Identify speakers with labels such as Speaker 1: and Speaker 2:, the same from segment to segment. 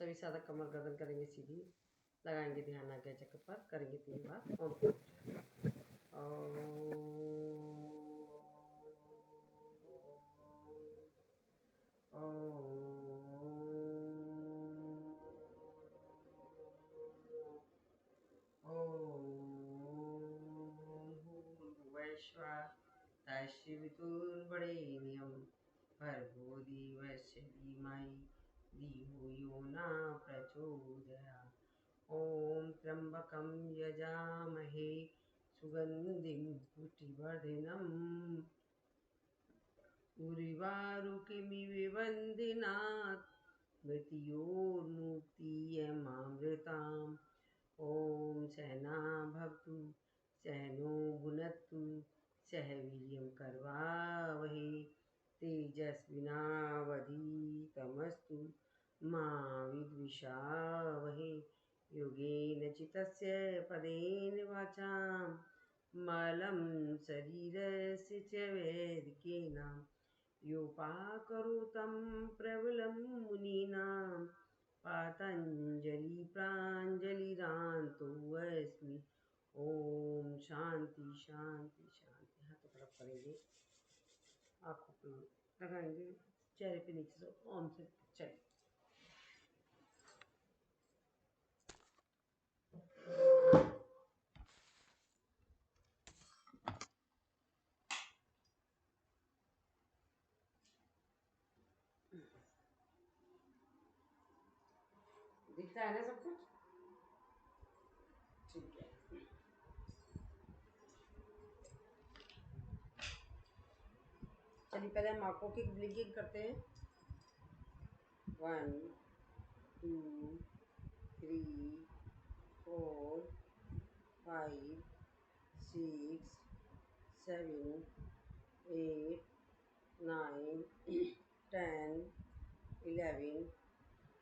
Speaker 1: सभी साधक कमर गर्दन करेंगे सीधी, लगाएंगे ध्यान आज्ञा चक्र पर, करेंगे 3 बार ओम का तस्वितुर्वरेण्यं भर्गो देवस्य धीमहि धियो यो न प्रचोदयात्। ॐ त्र्यम्बकं यजामहे सुगन्धिं पुष्टिवर्धनम् उर्वारुकमिव बन्धनात् मृत्योर्मुक्तियमामृताम्। ॐ सहना भवतु सहनो भुनक्तु सह वीर्यं करवावहै तेजस्विनावधीतमस्तु मा विद्विषावहै। योगेन चित्तस्य पदेन वाचां मलं शरीरस्य च वैदिकेन योपाकरोतं प्रबलं मुनीनां पातञ्जलिप्राञ्जलिरान्तो अस्मि। ओम शांति शांति शांति। हाथ तरफ करेंगे, आँखों पे लगाएंगे, चेहरे पे नीचे से ओम से चले। दिखता है ना सब कुछ? ठीक है। चलिए पहले हम आँखों की ब्लिंकिंग करते हैं। 1 2 3 4 5 6 7 8 9 10 11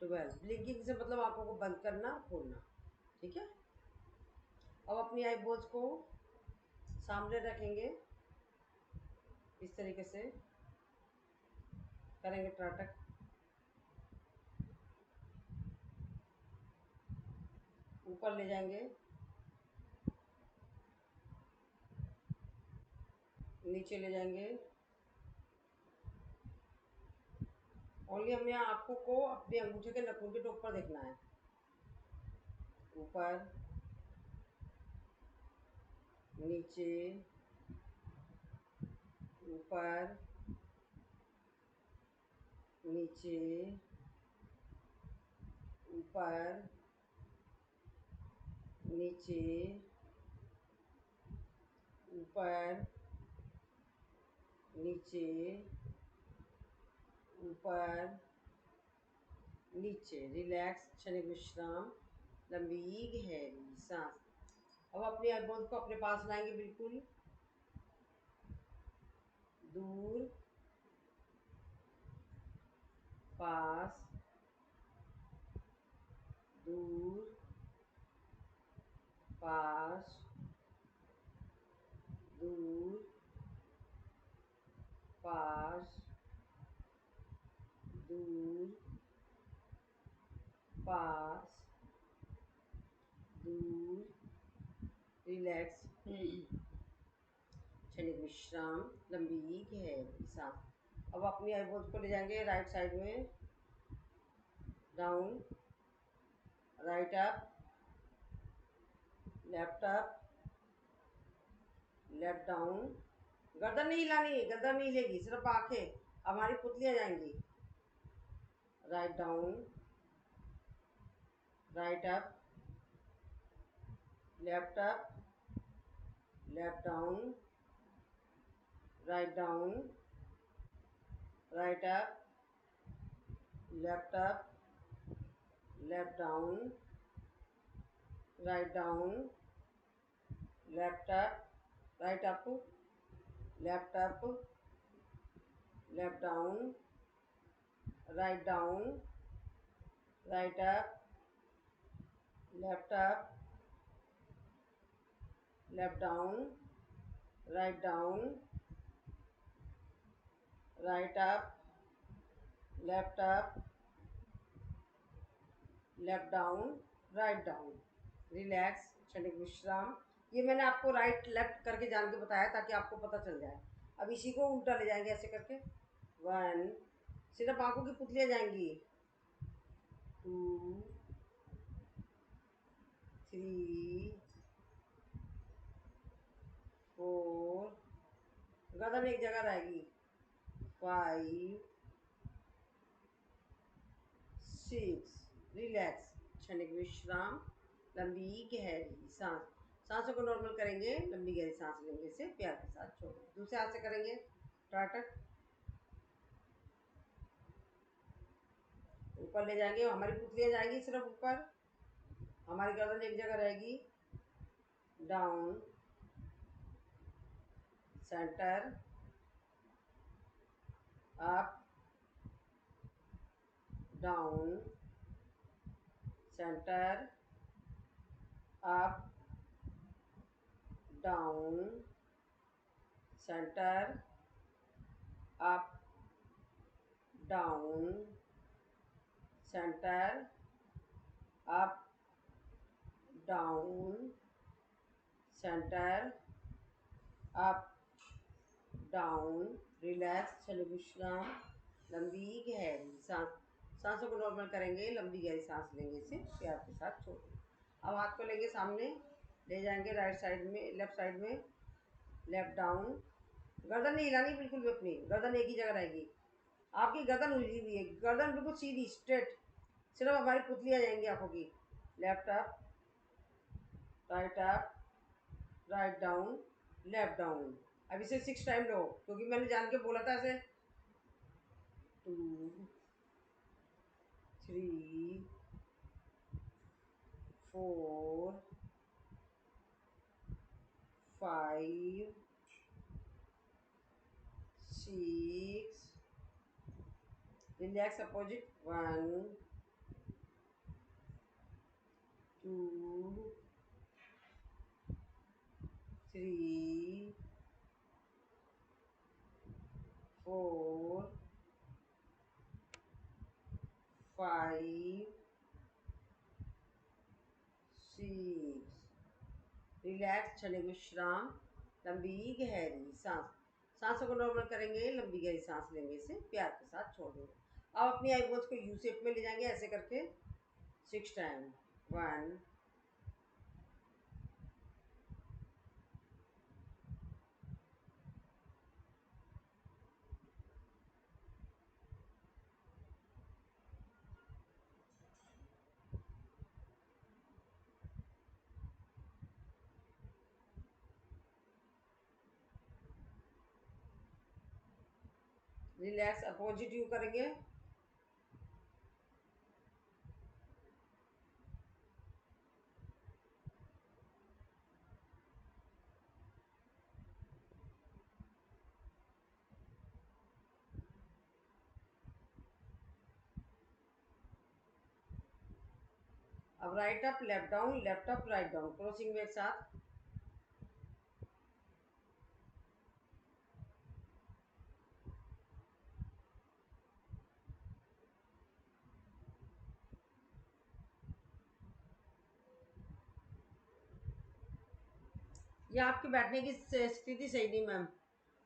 Speaker 1: 12। ब्लिंकिंग से मतलब आँखों को बंद करना खोलना, ठीक है। अब अपनी आईब्रोज को सामने रखेंगे, इस तरीके से करेंगे त्राटक। ऊपर ले जाएंगे, नीचे ले जाएंगे। ओनली हमें आँखों को अपने अंगूठे के नखून के टोक पर देखना है। ऊपर नीचे ऊपर नीचे ऊपर नीचे ऊपर नीचे ऊपर नीचे। रिलैक्स, क्षणिक विश्राम, लंबी गहरी सांस। अब अपनी आईब्रोज को अपने पास लाएंगे, बिल्कुल दूर, पास, दूर, पास, दूर, पास, दूर, पास, दूर। रिलैक्स, क्षणिक विश्राम, लंबी गहरी सांस। अब अपनी आईब्रोज को ले जाएंगे राइट साइड में, down, right up, left up, left down. गर्दन नहीं हिलानी, गर्दन नहीं हिलेगी, सिर्फ आंखें, हमारी पुतलियां जाएंगी। Write down, right up, left up, left down, write down, right up, left up, left down, write down, left up, right up, left up, left down, write down, right up, left up, left down, write down, right up, left up, left down, write down, relax, क्षणिक विश्राम। ये मैंने आपको right left करके जान के बताया ताकि आपको पता चल जाए। अब इसी को उल्टा ले जाएंगे ऐसे करके। 1, सिर्फ आंखों की पुतलियाँ जाएंगी। 2, 3, 4, गर्दन एक जगह रहेगी। 5, 6, रिलैक्स, क्षणिक विश्राम, लंबी गहरी सांस। सांसों को नॉर्मल करेंगे, लंबी गहरी सांस लेंगे से प्यार के साथ छोड़ें। दूसरे हाथ से करेंगे टाटक, ऊपर ले जाएंगे, हमारी पुतलियाँ जाएंगी सिर्फ ऊपर, हमारी गर्दन एक जगह रहेगी। Down, centre, up, down, centre, up, down, centre, up, down, centre, up, down, centre, up, down, relax, क्षणिक विश्राम, लंबी गहरी सांस। सांसों को नॉर्मल करेंगे, लंबी गहरी सांस लेंगे, इसे प्यार के साथ छोड़ें। अब हाथ को लेंगे सामने, ले जाएंगे राइट साइड में, लेफ्ट साइड में, लेफ्ट डाउन। गर्दन नहीं हिलानी बिल्कुल भी अपनी, गर्दन एक ही जगह रहेगी। आपकी गर्दन हिली हुई है, गर्दन बिल्कुल सीधी स्ट्रेट, सिर्फ हमारी पुतलियाँ जाएंगी आंखों की। Left up, right up, write down, left down. अब इसे 6 टाइम लो, क्योंकि मैंने जान के बोला था ऐसे। 2, 3, 4, 5, 6, रिलैक्स अपोजिट। 1, 2, 3, 4, 5, 6, रिलैक्स, क्षणिक विश्राम, लंबी गहरी सांस। सांसों को नॉर्मल करेंगे, लंबी गहरी सांस लेंगे, इसे प्यार के साथ छोड़ देंगे। अब अपनी आईबॉल्स को यू शेप में ले जाएंगे ऐसे करके 6 टाइम। 1, रिलैक्स अपोजिट यू करेंगे। अब right up, left down, left up, write down, crossing में एक साथ। ये आपके बैठने की स्थिति सही नहीं मैम,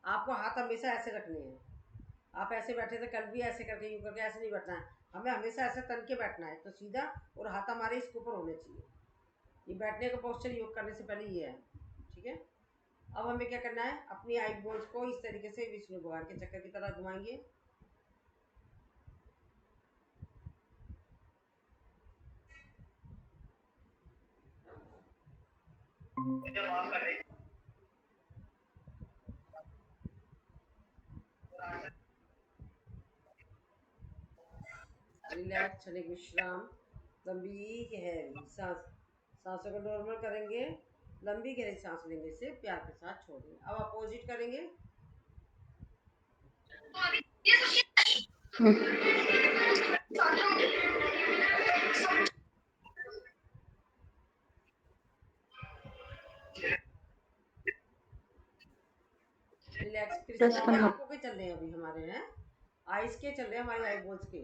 Speaker 1: आपको हाथ हमेशा ऐसे रखने हैं। आप ऐसे बैठे थे कल भी, ऐसे करके यूँ करके ऐसे नहीं बैठना है, हमें हमेशा ऐसे तन के बैठना है, तो सीधा, और हाथ हमारे इसके ऊपर होने चाहिए। ये बैठने का पोस्चर योग करने से पहले ये है, ठीक है। अब हमें क्या करना है, अपनी आई बोन्स को इस तरीके से विष्णु भगवान के चक्कर की तरह घुमाएंगे। रिलैक्स, क्षणिक विश्राम, लंबी गहरी सांस। सांसों को नॉर्मल करेंगे, लंबी गहरी सांस लेने से प्यार के साथ छोड़ेंगे। अब अपोजिट करेंगे। रिलैक्स, कृष्णा ये आंखों के चल रहे हैं अभी हमारे, हैं आइस के चल रहे हैं, हमारी आई बॉल्स के।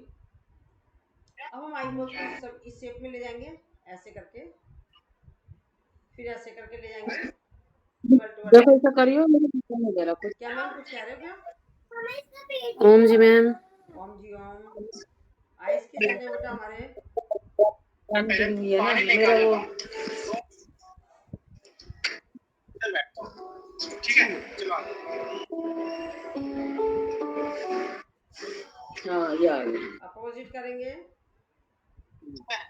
Speaker 1: अब हम आईब्रोज को इस शेप में ले जाएंगे, ऐसे करके, फिर ऐसे करके ले जाएंगे, ट्वेल्व ट्वेल्व।
Speaker 2: देखो ऐसा करियो, मेरे दिखाई नहीं दे रहा कुछ।
Speaker 1: क्या मैम, कुछ कह रहे हो क्या?
Speaker 2: ओम जी मैम।
Speaker 1: ओम जी ओम। आइस के चने बेटा हमारे।
Speaker 2: ये ना मेरा वो ठीक है, चलो हाँ ये आ गया।
Speaker 1: अपोजिट करेंगे।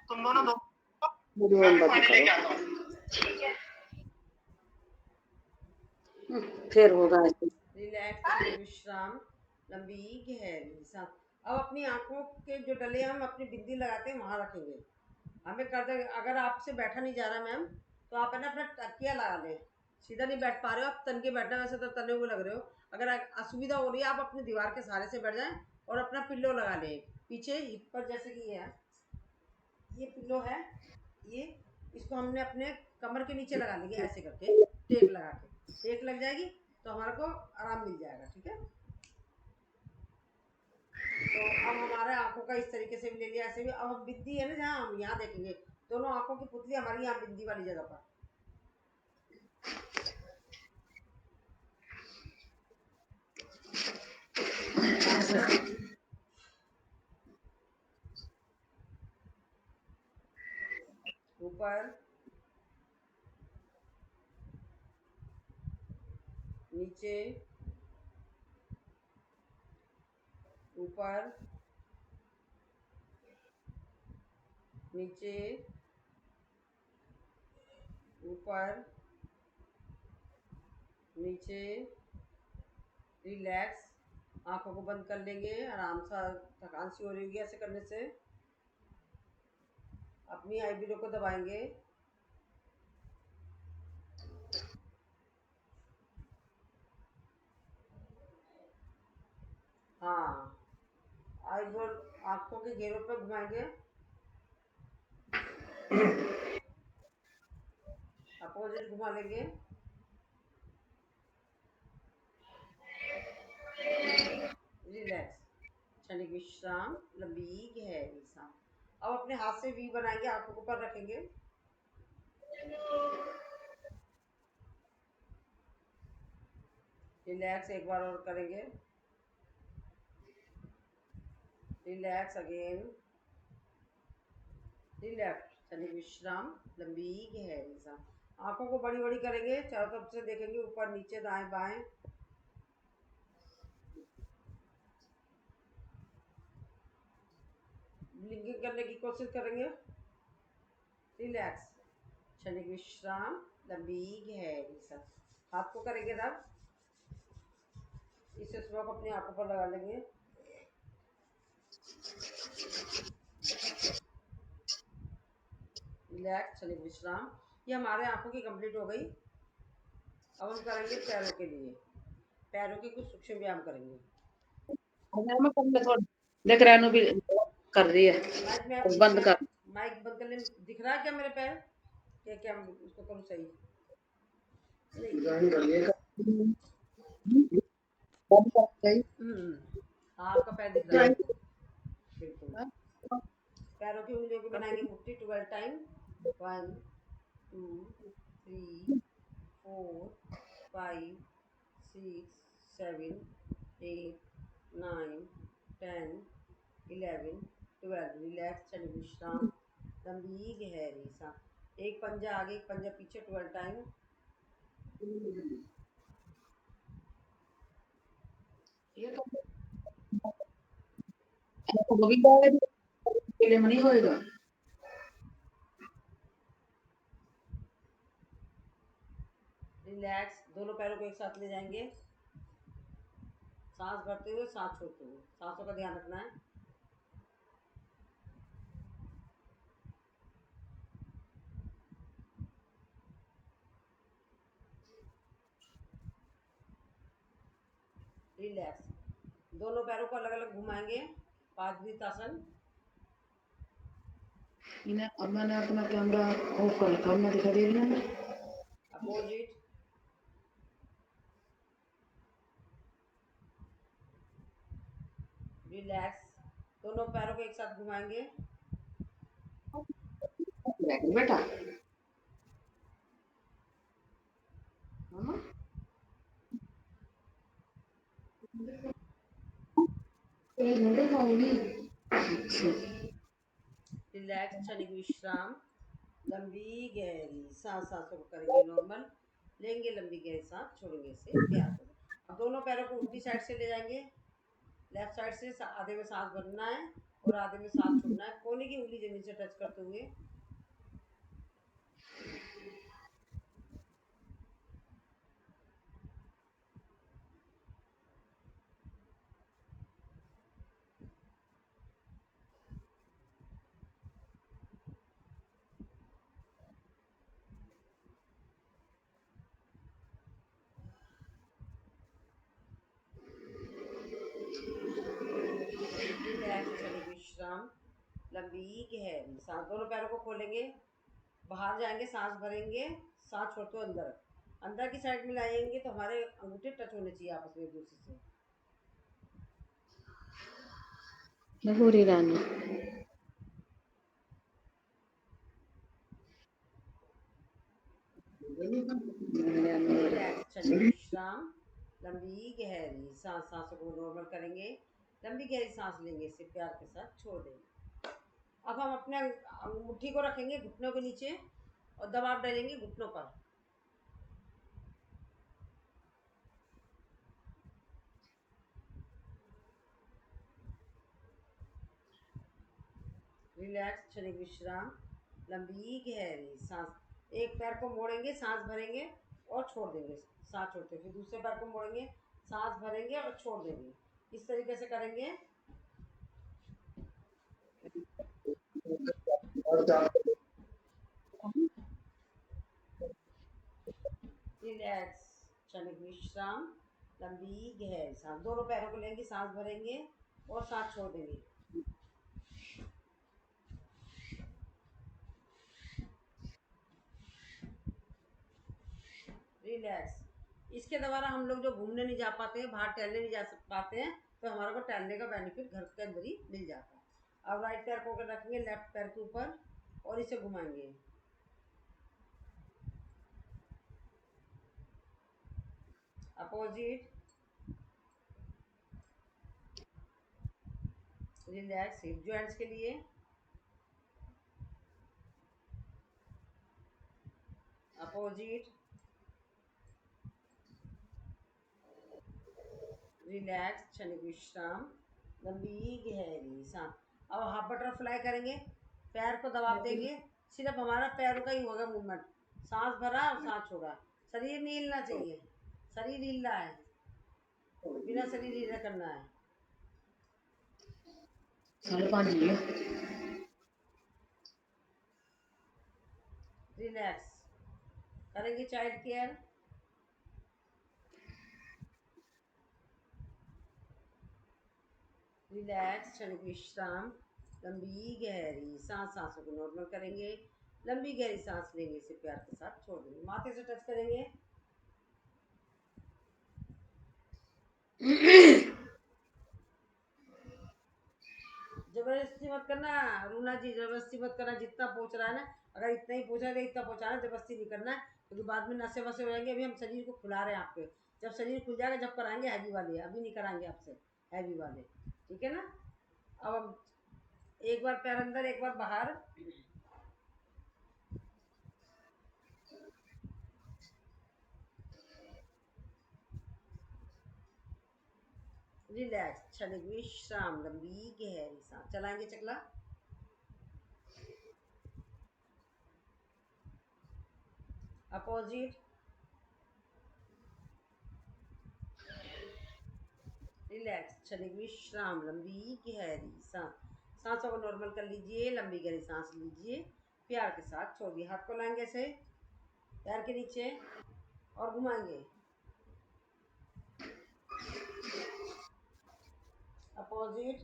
Speaker 2: तुम दोनों दो, मैं भी पानी लेके आता हूँ। फिर होगा ऐसे।
Speaker 1: रिलैक्स, क्षणिक विश्राम, लंबी गहरी सांस। अब अपनी आंखों के जो डले हम अपनी बिंदी लगाते हैं वहां रखेंगे। हमें कर दे, अगर आपसे बैठा नहीं जा रहा मैम, तो आप है ना अपना तकिया लगा लें। सीधा नहीं बैठ पा रहे हो आप, तन के बैठना, वैसे तो तने हुए लग रहे हो। अगर असुविधा हो रही है, आप अपनी दीवार के सहारे से बैठ जाएं और अपना पिल्लो लगा लें पीछे हिप पर, जैसे कि ये पिल्लो है, ये इसको हमने अपने कमर के नीचे लगा लेंगे ऐसे करके, टेक लगा के। टेक लग जाएगी तो हमारे को आराम मिल जाएगा, ठीक है। तो अब हमारे आंखों का इस तरीके से भी ले लिया, ऐसे भी। अब हम बिंदी है ना, जहाँ हम यहाँ देखेंगे, दोनों आंखों की पुतली हमारी यहाँ बिंदी वाली जगह पर। ऊपर नीचे, ऊपर नीचे, ऊपर नीचे। रिलैक्स, आंखों को बंद कर लेंगे आराम से। थकान सी हो रही होगी ऐसे करने से। अपनी आईब्रो को दबाएंगे। हाँ, आईब्रो आंखों के घेरों पे घुमाएंगे। अपोजिट घुमा लेंगे। रिलैक्स, क्षणिक विश्राम, लंबी गहरी सांस। अब अपने हाथ से वी बनाएंगे, आंखों के ऊपर रखेंगे। रिलैक्स, एक बार और करेंगे। Relax again. रिलैक्स, क्षणिक विश्राम, लंबी गहरी सांस। आंखों को बड़ी बड़ी करेंगे, चारों तरफ से देखेंगे, ऊपर नीचे दाएं बाएं। ब्लिंकिंग करने की कोशिश करेंगे। रिलैक्स, क्षणिक विश्राम, लंबी गहरी सांस। हाथ को करेंगे रब, इस स्मोक अपनी आंखों पर लगा लेंगे। रिलैक्स, क्षणिक विश्राम। ये हमारे आंखों की कंप्लीट हो गई। अब हम करेंगे पैरों के लिए। पैरों के कुछ सूक्ष्म व्यायाम करेंगे।
Speaker 2: में कर ले थोड़ा, देख रानू भी कर रही है।
Speaker 1: माइक में
Speaker 2: तो बंद कर।
Speaker 1: माइक बंद करने दिख रहा है क्या मेरे पैर? क्या क्या उसको करूँ सही? नहीं।
Speaker 2: बंद कर गई।
Speaker 1: हाँ, आपका पैर दिख रहा है बिल्कुल। पैरों की उंगलियों को बनाएंगे मुट्ठी 12 टाइम। 1 2 3 4 5 6 7 8 9 10 11 12। रिलैक्स, क्षणिक विश्राम, लंबी गहरी सांस। एक पंजा आगे, एक पंजा पीछे, 12 टाइम।
Speaker 2: ये तो गोविंदा के लिए नहीं होएगा।
Speaker 1: रिलैक्स, दोनों पैरों को एक साथ ले जाएंगे, सांस भरते हुए सांस छोड़ते हुए। सांसों का ध्यान रखना है। रिलैक्स, दोनों पैरों को अलग अलग घुमाएंगे, पादवितासन।
Speaker 2: इन्हें अब मैंने अपना कैमरा ऑफ कर रखा, मैं दिखा दे रही हूँ।
Speaker 1: अपोजिट। रिलैक्स, दोनों पैरों को एक साथ घुमाएंगे। बेटा मामा रिलैक्स, क्षणिक विश्राम, लंबी गहरी सांस, सांसों को करेंगे नॉर्मल, लेंगे लंबी गहरी सांस, छोड़ेंगे इसे प्यार से। अब दोनों पैरों को उल्टी साइड से ले जाएंगे, लेफ्ट साइड से आधे में सांस भरना है और आधे में सांस छोड़ना है, कोने की उंगली जमीन से टच करते हुए। रिलैक्स, क्षणिक विश्राम, लंबी गहरी सांस, दोनों पैरों को खोलेंगे, बाहर जाएंगे, सांस भरेंगे, सांस छोड़ते हुए अंदर, अंदर की साइड में लाएंगे तो हमारे अंगूठे टच होने चाहिए आपस में एक दूसरे से।
Speaker 2: लहूरी रानी
Speaker 1: रिलैक्स, क्षणिक विश्राम, लंबी गहरी सांस, सांसों को नॉर्मल करेंगे, लंबी गहरी सांस लेंगे, इसे प्यार के साथ छोड़ देंगे। अब हम अपने मुट्ठी को रखेंगे घुटनों के नीचे और दबाव डालेंगे घुटनों पर। रिलैक्स, क्षणिक विश्राम, लंबी गहरी सांस, एक पैर को मोड़ेंगे, सांस भरेंगे और छोड़ देंगे, सांस छोड़ते, फिर दूसरे पैर को मोड़ेंगे, सांस भरेंगे और छोड़ देंगे, इस तरीके से करेंगे। रिलैक्स, क्षणिक विश्राम, लंबी गहरी सांस, दोनों पैरों को लेंगे, सांस भरेंगे और सांस छोड़ देंगे। रिलैक्स। इसके द्वारा हम लोग जो घूमने नहीं जा पाते हैं, बाहर टहलने नहीं जा पाते हैं, तो हमारे को टहलने का बेनिफिट घर के अंदर ही मिल जाता है। अब राइट पैर को रखेंगे लेफ्ट पैर के ऊपर और इसे घुमाएंगे। अपोजिट। रिलैक्स, हिप जॉइंट्स के लिए। अपोजिट। रिलैक्स, क्षणिक विश्राम, लंबी गहरी सांस। अब हाफ बटरफ्लाई करेंगे, पैर को दबाव देंगे, सिर्फ हमारा पैरों का ही होगा मूवमेंट, सांस भरा और सांस छोड़ा, शरीर नहीं हिलना चाहिए, शरीर हिल रहा है, बिना शरीर हिले करना है।
Speaker 2: 5:30
Speaker 1: रिलैक्स करेंगे, चाइल्ड केयर। रिलैक्स, क्षणिक विश्राम, लंबी गहरी सांस, सांसों को नॉर्मल करेंगे, लंबी गहरी सांस लेंगे, इसे प्यार के साथ छोड़ देंगे, माथे से टच करेंगे। जबरदस्ती मत करना रूना जी, जबरदस्ती मत करना, जितना पहुंच रहा है ना, अगर इतना ही पहुंचा है इतना पहुंचाना, जबरदस्ती नहीं करना है, क्योंकि बाद में नशे वसे हो जाएंगे। अभी हम शरीर को खुला रहे हैं आपके, जब शरीर खुल जाएगा जब कराएंगे हैवी वाले, अभी नहीं कराएंगे आपसे हैवी वाले, ठीक है ना। अब हम एक बार पैर अंदर एक बार बाहर। रिलैक्स, क्षणिक विश्राम, लंबी गहरी सांस, चलाएंगे चकला। अपोजिट। रिलैक्स, क्षणिक विश्राम, लंबी गहरी सांस, सांसों को नॉर्मल कर लीजिए, लंबी गहरी सांस लीजिए, प्यार के साथ छोड़िए, हाथ को लाएंगे ऐसे पैर के नीचे और घुमाएंगे। अपोजिट।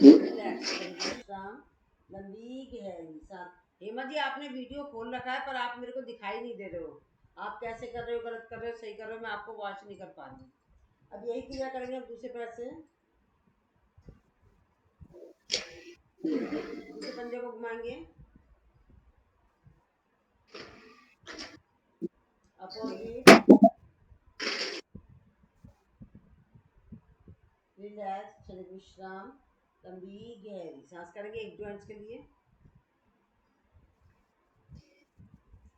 Speaker 1: रिलैक्स, विश्राम, लंबी गहरी सांस। हेमा जी आपने वीडियो खोल रखा है पर आप मेरे को दिखाई नहीं दे रहे हो, आप कैसे कर रहे हो, गलत कर रहे हो, सही कर रहे हो, मैं आपको वॉच नहीं कर पा रही हूँ। अब यही क्रिया करेंगे हम दूसरे पैर से। पीछे पंजे को घुमाएंगे, अपोजिट, रिलैक्स, क्षणिक विश्राम, लंबी गहरी सांस करेंगे एक जॉइंट्स के लिए,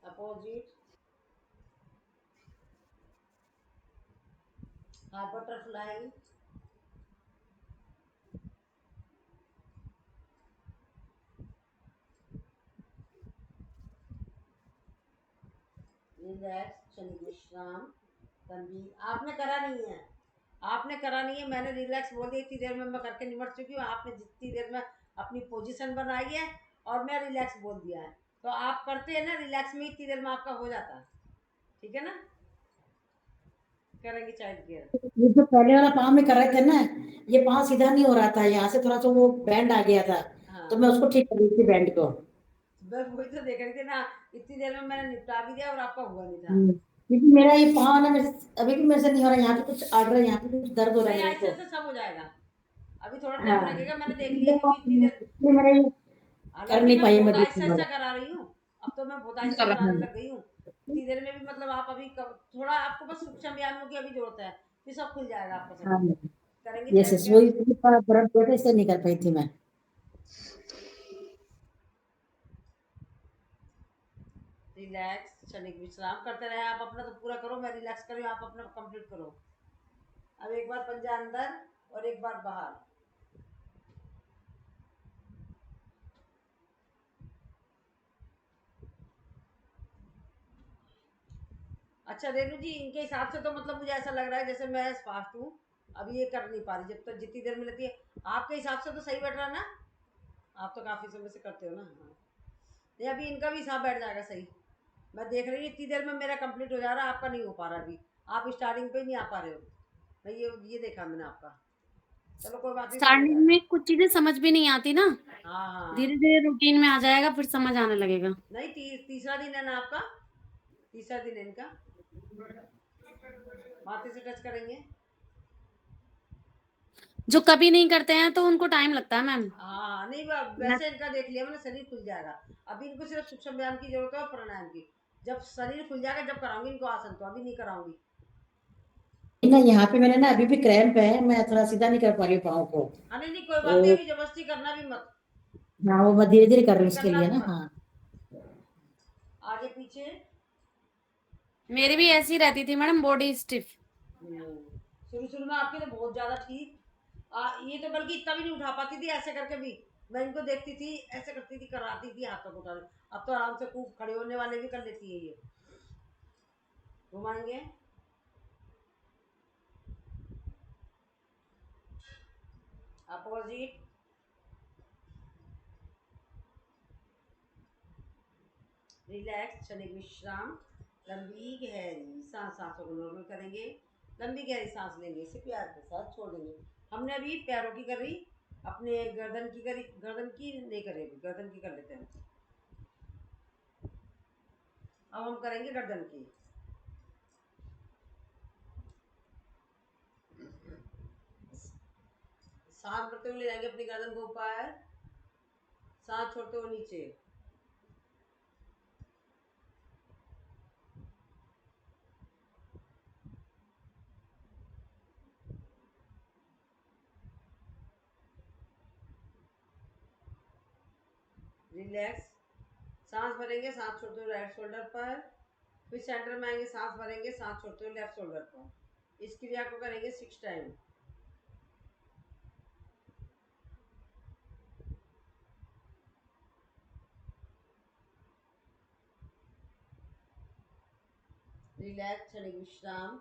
Speaker 1: अपोजिट, हाफ बटरफ्लाई, रिलैक्स, क्षणिक विश्राम, लंबी। आपने करा नहीं है, आपने करा नहीं है, मैंने रिलैक्स बोल दिया, इतनी देर में मैं करके निमट चुकी हूँ। आपने जितनी देर में अपनी पोजीशन बनाई है और मैं रिलैक्स बोल दिया है, तो आप करते हैं ना रिलैक्स में, इतनी देर में आपका हो जाता। ठीक है ना, करेंगे चाइल्ड केयर।
Speaker 3: ये जो पहले वाला पाँव में कर रहे थे ना, ये पाँव सीधा नहीं हो रहा था, यहाँ से थोड़ा सा वो बैंड आ गया था,
Speaker 1: हाँ,
Speaker 3: तो मैं उसको ठीक कर रही थी बैंड को।
Speaker 1: बस वही तो देख रही थी ना, इतनी देर में मैंने निपटा भी दिया और आपका हुआ नहीं था।
Speaker 3: क्योंकि मेरा ये पाँव ना मेरे से अभी भी मेरे से नहीं हो रहा, यहाँ पे कुछ आड़ रहा है, यहाँ पे कुछ दर्द हो रहा है
Speaker 1: नहीं,
Speaker 3: मेरे
Speaker 1: ऐसे
Speaker 3: को।
Speaker 1: ऐसे सब हो जाएगा, अभी थोड़ा टाइम
Speaker 3: हाँ,
Speaker 1: लगेगा, मैंने देख लिया क्योंकि इतनी देर,
Speaker 3: इसलिए मेरा ये कर
Speaker 1: हालांकि
Speaker 3: नहीं
Speaker 1: मैं
Speaker 3: पाई मैं
Speaker 1: बहुत आहिस्ता
Speaker 3: दूसरी बार।
Speaker 1: आहिस्ता करा रही हूँ, अब तो मैं बहुत आहिस्ता कराने लग गई हूँ। इतनी देर में भी मतलब आप अभी थोड़ा आपको बस सूक्ष्म व्यायामों की अभी जरूरत है, फिर सब खुल जाएगा आपका
Speaker 3: हाँ,
Speaker 1: शरीर। करेंगे
Speaker 3: ये
Speaker 1: चाइल्ड
Speaker 3: वही
Speaker 1: केयर।
Speaker 3: बर्फ बैठे इसलिए नहीं कर पाई थी मैं।
Speaker 1: रिलैक्स, क्षणिक विश्राम करते रहे आप, अपना तो पूरा करो, मैं रिलैक्स कर रही हूँ, आप अपना कंप्लीट करो। अब एक बार पंजा अंदर और एक बार बाहर। अच्छा रेनू जी, इनके हिसाब से तो मतलब मुझे ऐसा लग रहा है जैसे मैं फास्ट हूँ, अभी ये कर नहीं पा रही, जब तक जितनी देर में लेती है। आपके हिसाब से तो सही बैठ रहा है ना, आप तो काफ़ी समय से करते हो ना। हाँ, नहीं अभी इनका भी हिसाब बैठ जाएगा सही। मैं देख रही हूँ इतनी देर में मेरा कंप्लीट हो जा रहा है, आपका नहीं हो पा रहा अभी, आप स्टार्टिंग पे ही नहीं आ पा रहे हो। मैं ये देखा मैंने आपका। चलो कोई बात नहीं, सब हो
Speaker 4: स्टार्टिंग
Speaker 1: जाएगा।
Speaker 4: में कुछ चीजें समझ भी नहीं आती ना,
Speaker 1: हाँ हाँ,
Speaker 4: धीरे धीरे रूटीन में आ जाएगा, फिर समझ आने लगेगा।
Speaker 1: नहीं तीसरा दिन है ना आपका, तीसरा दिन है इनका। माथे से टच करेंगे।
Speaker 4: जो कभी नहीं करते हैं तो उनको टाइम लगता है मैम।
Speaker 1: हाँ नहीं,
Speaker 4: मैं
Speaker 1: वैसे इनका देख लिया मैंने, शरीर खुल जाएगा। अभी इनको सिर्फ सूक्ष्म व्यायाम की जरूरत है और प्राणायाम की। जब शरीर खुल जाएगा जब कराऊंगी इनको आसन, तो अभी नहीं कराऊंगी।
Speaker 3: ना यहाँ पे मैंने ना अभी भी क्रैम्प है, मैं थोड़ा सीधा नहीं कर पा रही हूँ पाँव को।
Speaker 1: हाँ नहीं नहीं, कोई बात नहीं,
Speaker 3: तो
Speaker 1: अभी जबरदस्ती करना भी मत,
Speaker 3: हाँ, वो मैं धीरे धीरे कर रही हूँ
Speaker 1: अभी
Speaker 3: उसके
Speaker 1: करना
Speaker 3: लिए
Speaker 1: भी
Speaker 3: ना।
Speaker 1: मत।
Speaker 3: हाँ,
Speaker 1: आगे पीछे।
Speaker 4: मेरी भी ऐसी रहती थी मैडम, बॉडी स्टिफ।
Speaker 1: शुरू शुरू में आपके तो बहुत ज्यादा ठीक, ये तो बल्कि इतना भी नहीं उठा पाती थी ऐसे करके भी। मैं इनको देखती थी ऐसे करती थी, कराती थी हाथ तक उठा। अब तो आराम से खूब खड़े होने वाले भी कर लेती है ये। घुमाएंगे, अपोजिट, रिलैक्स, क्षणिक विश्राम, लंबी गहरी सांस, सांसों को नॉर्मल करेंगे, लंबी गहरी सांस लेंगे, इसे प्यार के साथ छोड़ देंगे। हमने अभी पैरों की करी, अपने गर्दन की करी, गर्दन की नहीं करी, अभी गर्दन की कर लेते हैं। अब हम करेंगे गर्दन की। सांस भरते हुए ले जाएंगे अपनी गर्दन को ऊपर, सांस छोड़ते हुए नीचे। रिलैक्स, सांस भरेंगे, सांस छोड़ते हुए राइट शोल्डर पर, फिर सेंटर में आएंगे, सांस भरेंगे, सांस छोड़ते हुए लेफ्ट शोल्डर पर। इस क्रिया को करेंगे 6 टाइम। रिलैक्स, क्षणिक विश्राम,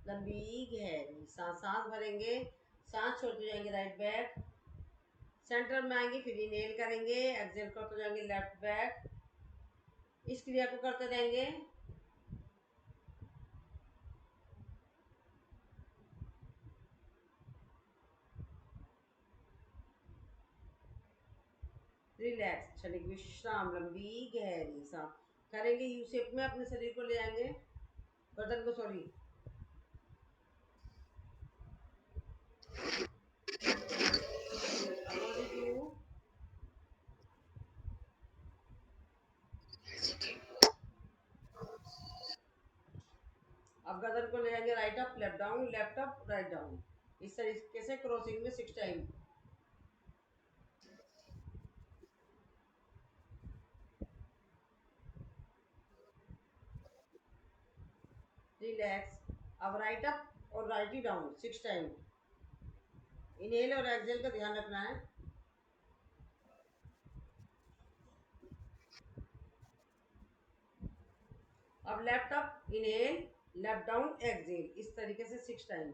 Speaker 1: लंबी गहरी सांस, सांस भरेंगे, सांस छोड़ते जाएंगे राइट बैक, सेंटर में आएंगे, फिर इनहेल करेंगे, एक्सहेल करते जाएंगे लेफ्ट बैक। इस क्रिया को करते रहेंगे। रिलैक्स, क्षणिक विश्राम, लंबी गहरी सांस करेंगे। यू शेप में अपने शरीर को ले आएंगे, गर्दन को, सॉरी, अपोजिट टू अब गर्दन को ले जाएंगे right up left write down, इस तरीके से क्रॉसिंग में 6 टाइम। रिलैक्स। अब राइट अप और राइट ही डाउन 6 टाइम। इनहेल और एक्सहेल का ध्यान रखना है। अब left up inhale, left down exhale, इस तरीके से 6 टाइम।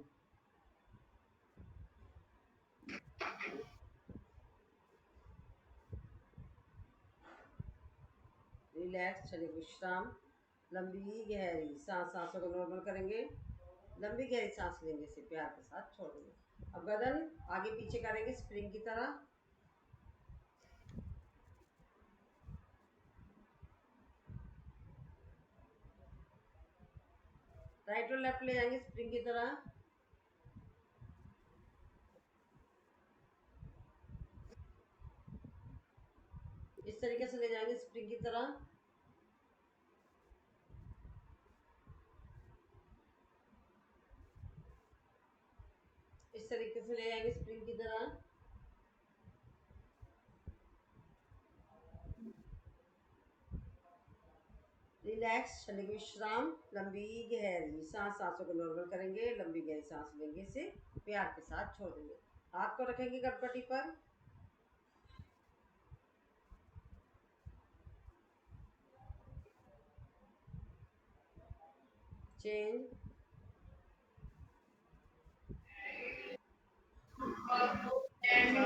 Speaker 1: रिलैक्स, चलिए विश्राम। लंबी गहरी सांस, सांसों को नॉर्मल करेंगे। लंबी गहरी सांस लेंगे, से प्यार के साथ छोड़ देंगे। अब गर्दन आगे पीछे करेंगे स्प्रिंग की तरह। राइट और लेफ्ट ले जाएंगे स्प्रिंग की तरह। इस तरीके से ले जाएंगे स्प्रिंग की तरह। इस तरीके से ले जाएंगे स्प्रिंग की तरह। रिलैक्स, शरीर विश्राम। लंबी गहरी सांस, सांसों को नॉर्मल करेंगे। लंबी गहरी सांस लेंगे, इसे प्यार के साथ छोड़ देंगे। हाथ को रखेंगे गटपटी पर। Change. Change.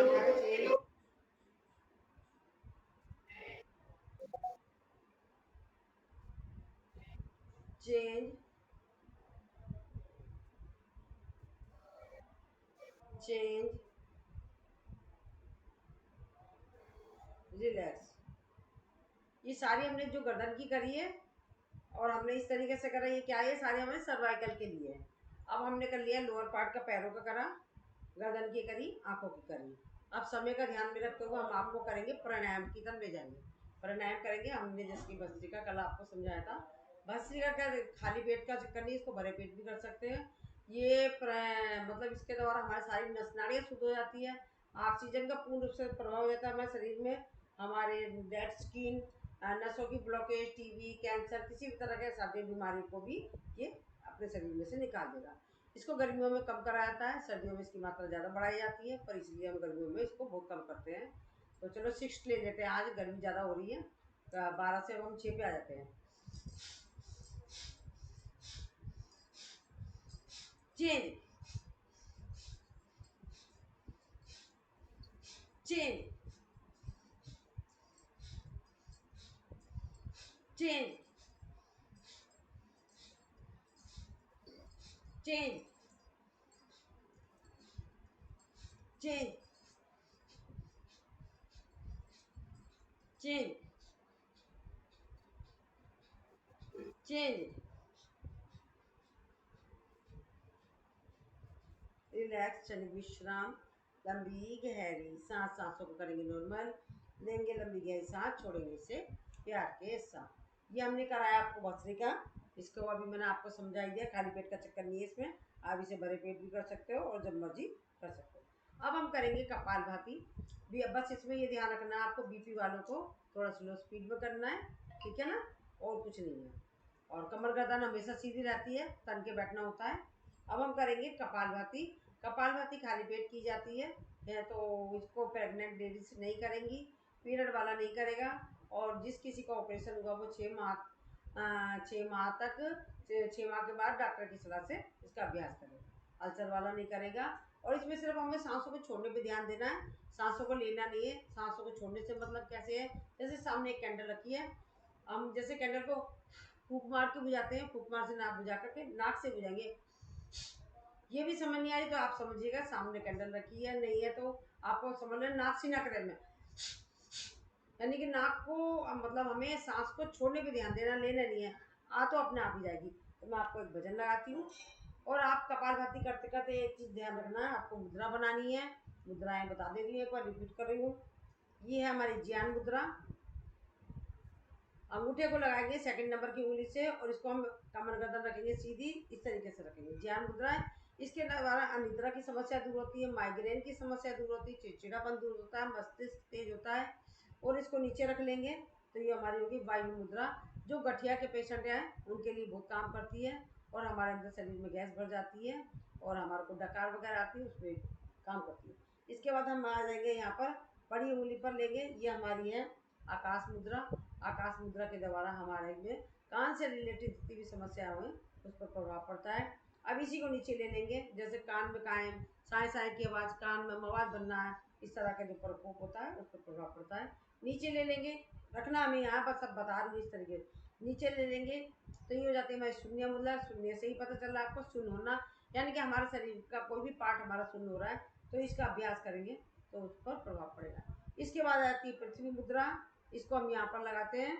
Speaker 1: Change. Change. Relax. ये सारी हमने जो गर्दन की करी है और हमने इस तरीके से करा, ये क्या है, सारे हमें सर्वाइकल के लिए है। अब हमने कर लिया लोअर पार्ट का, पैरों का करा, गर्दन की करी, आंखों की करी। अब समय का ध्यान में रखते हुए हम आपको करेंगे प्राणायाम की तरफ ले जाएंगे। प्राणायाम करेंगे हमने, जैसे भस्त्रिका कल आपको समझाया था। भस्त्रिका का खाली पेट का चक्कर नहीं, इसको भरे पेट भी कर सकते हैं। ये मतलब इसके द्वारा हमारी सारी नस नाड़ियाँ शुद्ध हो जाती है। ऑक्सीजन का पूर्ण रूप से प्रभाव हो जाता है हमारे शरीर में। हमारे डेड स्किन, नसों की ब्लॉकेज, टीबी, कैंसर, किसी भी तरह के साथी बीमारी को भी ये अपने शरीर में से निकाल देगा। इसको गर्मियों में कम करा जाता है, सर्दियों में इसकी मात्रा ज़्यादा बढ़ाई जाती है, पर इसलिए हम गर्मियों में इसको बहुत कम करते हैं। तो चलो 6 ले लेते हैं, आज गर्मी ज़्यादा हो रही है, 12 से अब हम 6 पे आ जाते हैं। Change. Change. Change. Change. Change. Change. Change. Relax, चलिए विश्राम। लंबी गहरी सांस, सांसों को करेंगे नॉर्मल, लेंगे लंबी गहरी सांस, छोड़ेंगे इसे प्यार के साथ। ये हमने कराया आपको भस्त्रिका, इसको अभी मैंने आपको समझा ही दिया। खाली पेट का चक्कर नहीं है इसमें, आप इसे भरे पेट भी कर सकते हो और जब मर्जी कर सकते हो। अब हम करेंगे कपालभाति भी। बस इसमें ये ध्यान रखना है आपको, बीपी वालों को थोड़ा स्लो स्पीड में करना है, ठीक है ना, और कुछ नहीं है। और कमर गर्दन हमेशा सीधी रहती है, तन के बैठना होता है। अब हम करेंगे कपालभाति। कपालभाति खाली पेट की जाती है तो इसको प्रेग्नेंट लेडीज नहीं करेंगी, पीरियड वाला नहीं करेगा, और जिस किसी का ऑपरेशन हुआ वो 6 माह 6 माह तक, 6 माह के बाद डॉक्टर की सलाह से इसका अभ्यास करेगा। अल्सर वाला नहीं करेगा। और इसमें सिर्फ हमें सांसों को छोड़ने पे ध्यान देना है, सांसों को लेना नहीं है। सांसों को छोड़ने से मतलब कैसे है, जैसे सामने एक कैंडल रखी है, हम जैसे कैंडल को फूंक मार के बुझाते हैं, फूंक मार से नाक बुझा करके नाक से बुझाएंगे। ये भी समझ नहीं आई तो आप समझिएगा सामने कैंडल रखी है, नहीं है तो आपको समझ लेना नाक से नाक में, यानी कि नाक को मतलब हमें सांस को छोड़ने पे ध्यान देना, लेना नहीं है। आ तो अपने आप ही जाएगी। तो मैं आपको एक भजन लगाती हूँ और आप कपालभाति करते करते एक चीज़ ध्यान रखना है, आपको मुद्रा बनानी है। मुद्राएं बता दे रही हूँ, एक बार रिपीट कर रही हूँ। ये है हमारी ज्ञान मुद्रा, अंगूठे को लगाएंगे सेकंड नंबर की उंगली से और इसको हम कमर गर्दन रखेंगे सीधी, इस तरीके से रखेंगे। ध्यान मुद्रा है। इसके द्वारा अनिद्रा की समस्या दूर होती है, माइग्रेन की समस्या दूर होती है, चिड़चिड़ापन दूर होता है, मस्तिष्क तेज होता है। और इसको नीचे रख लेंगे तो ये हमारी होगी वायु मुद्रा, जो गठिया के पेशेंट हैं उनके लिए बहुत काम करती है और हमारे अंदर शरीर में गैस भर जाती है और हमारे को डकार वगैरह आती है उसमें काम करती है। इसके बाद हम आ जाएंगे यहाँ पर बड़ी उंगली पर लेंगे, ये हमारी है आकाश मुद्रा। आकाश मुद्रा के द्वारा हमारे में कान से रिलेटेड जितनी भी समस्या हुई उस पर प्रभाव पड़ता है। अब इसी को नीचे ले लेंगे, जैसे कान में कायम साए साए की आवाज़, कान में मवाद बनना है, इस तरह का जो प्रकोप होता है उस पर प्रभाव पड़ता है। नीचे ले लेंगे, रखना हमें यहाँ पर सब बता रही हूँ इस तरीके। नीचे ले लेंगे तो ये हो जाती है हमारी शून्य मुद्रा। शून्य से ही पता चल रहा है आपको, शून्य होना यानी कि हमारे शरीर का कोई भी पार्ट हमारा शून्य हो रहा है, तो इसका अभ्यास करेंगे तो उस पर प्रभाव पड़ेगा। इसके बाद आती है पृथ्वी मुद्रा, इसको हम यहाँ पर लगाते हैं।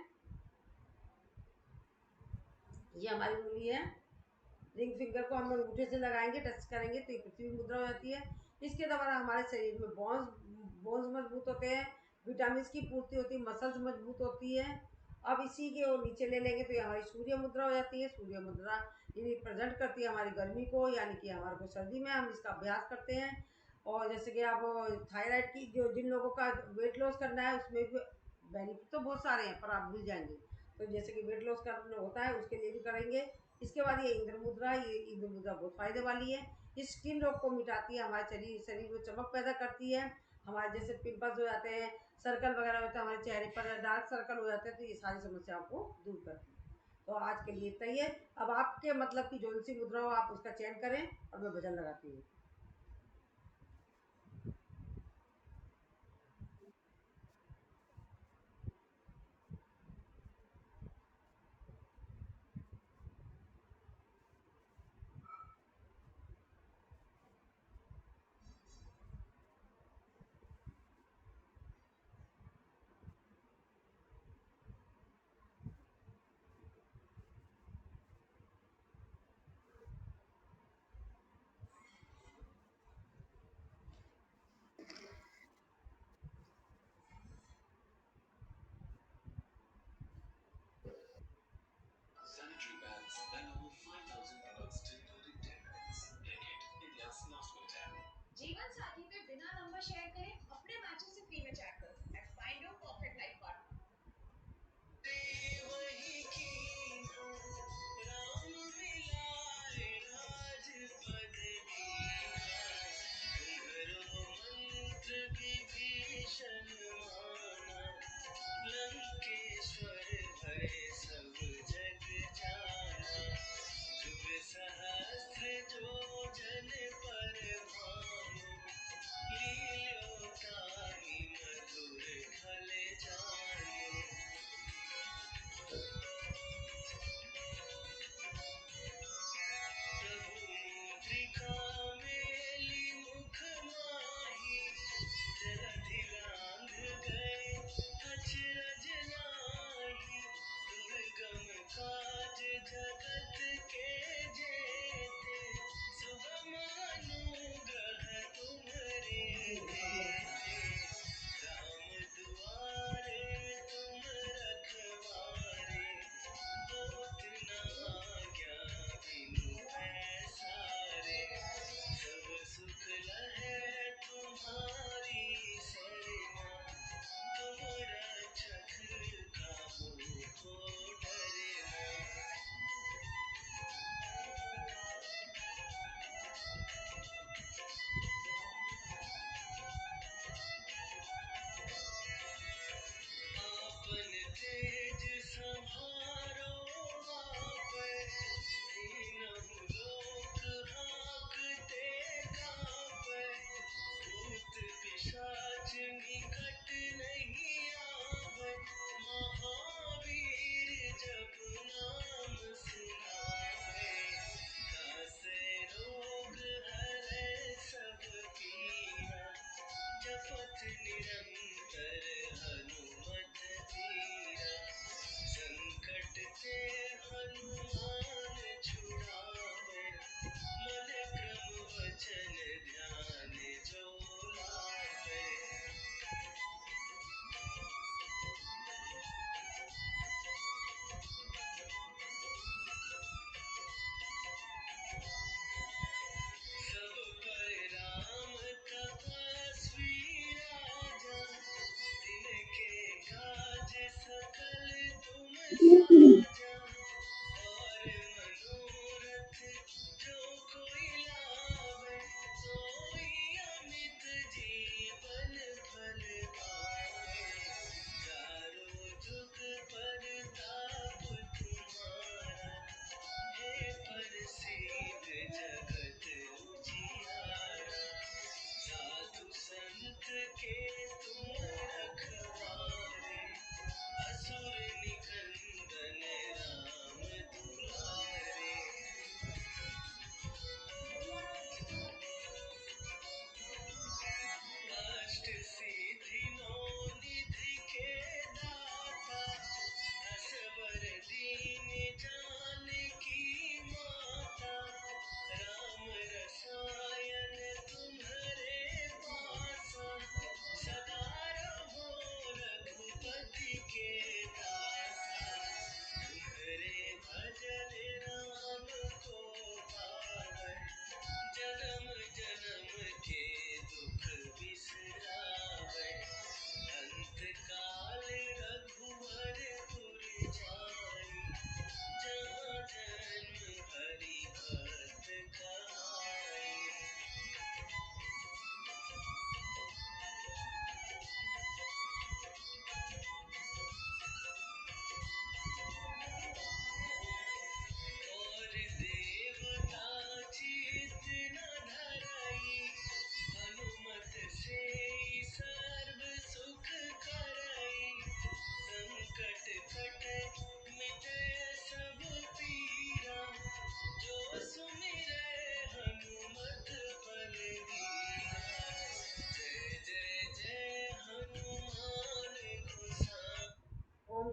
Speaker 1: ये हमारी उंगली है, रिंग फिंगर को हम अंगूठे से लगाएंगे, टच करेंगे तो ये पृथ्वी मुद्रा हो जाती है। इसके द्वारा हमारे शरीर में बोन्स बोन्स मजबूत होते हैं, विटामिन की पूर्ति होती है, मसल्स मजबूत होती है। अब इसी के और नीचे ले लेंगे तो ये हमारी सूर्य मुद्रा हो जाती है। सूर्य मुद्रा ये रिप्रेजेंट करती है हमारी गर्मी को, यानी कि हमारे को सर्दी में हम इसका अभ्यास करते हैं। और जैसे कि आप थायराइड की जो जिन लोगों का वेट लॉस करना है उसमें भी बेनिफिट तो बहुत सारे हैं पर आप भूल जाएंगे, तो जैसे कि वेट लॉस करना होता है उसके लिए भी करेंगे। इसके बाद ये इंद्र मुद्रा, ये इंद्र मुद्रा बहुत फायदे वाली है। ये स्किन रोग को मिटाती है, हमारे शरीर में चमक पैदा करती है। हमारे जैसे पिंपल्स हो जाते हैं, सर्कल वगैरह होता है हमारे चेहरे पर, डार्क सर्कल हो जाते हैं, तो ये सारी समस्याओं को दूर करती है। तो आज के लिए इतना ही है। अब आपके मतलब की जो सी मुद्रा हो आप उसका चयन करें और मैं भजन लगाती हूँ।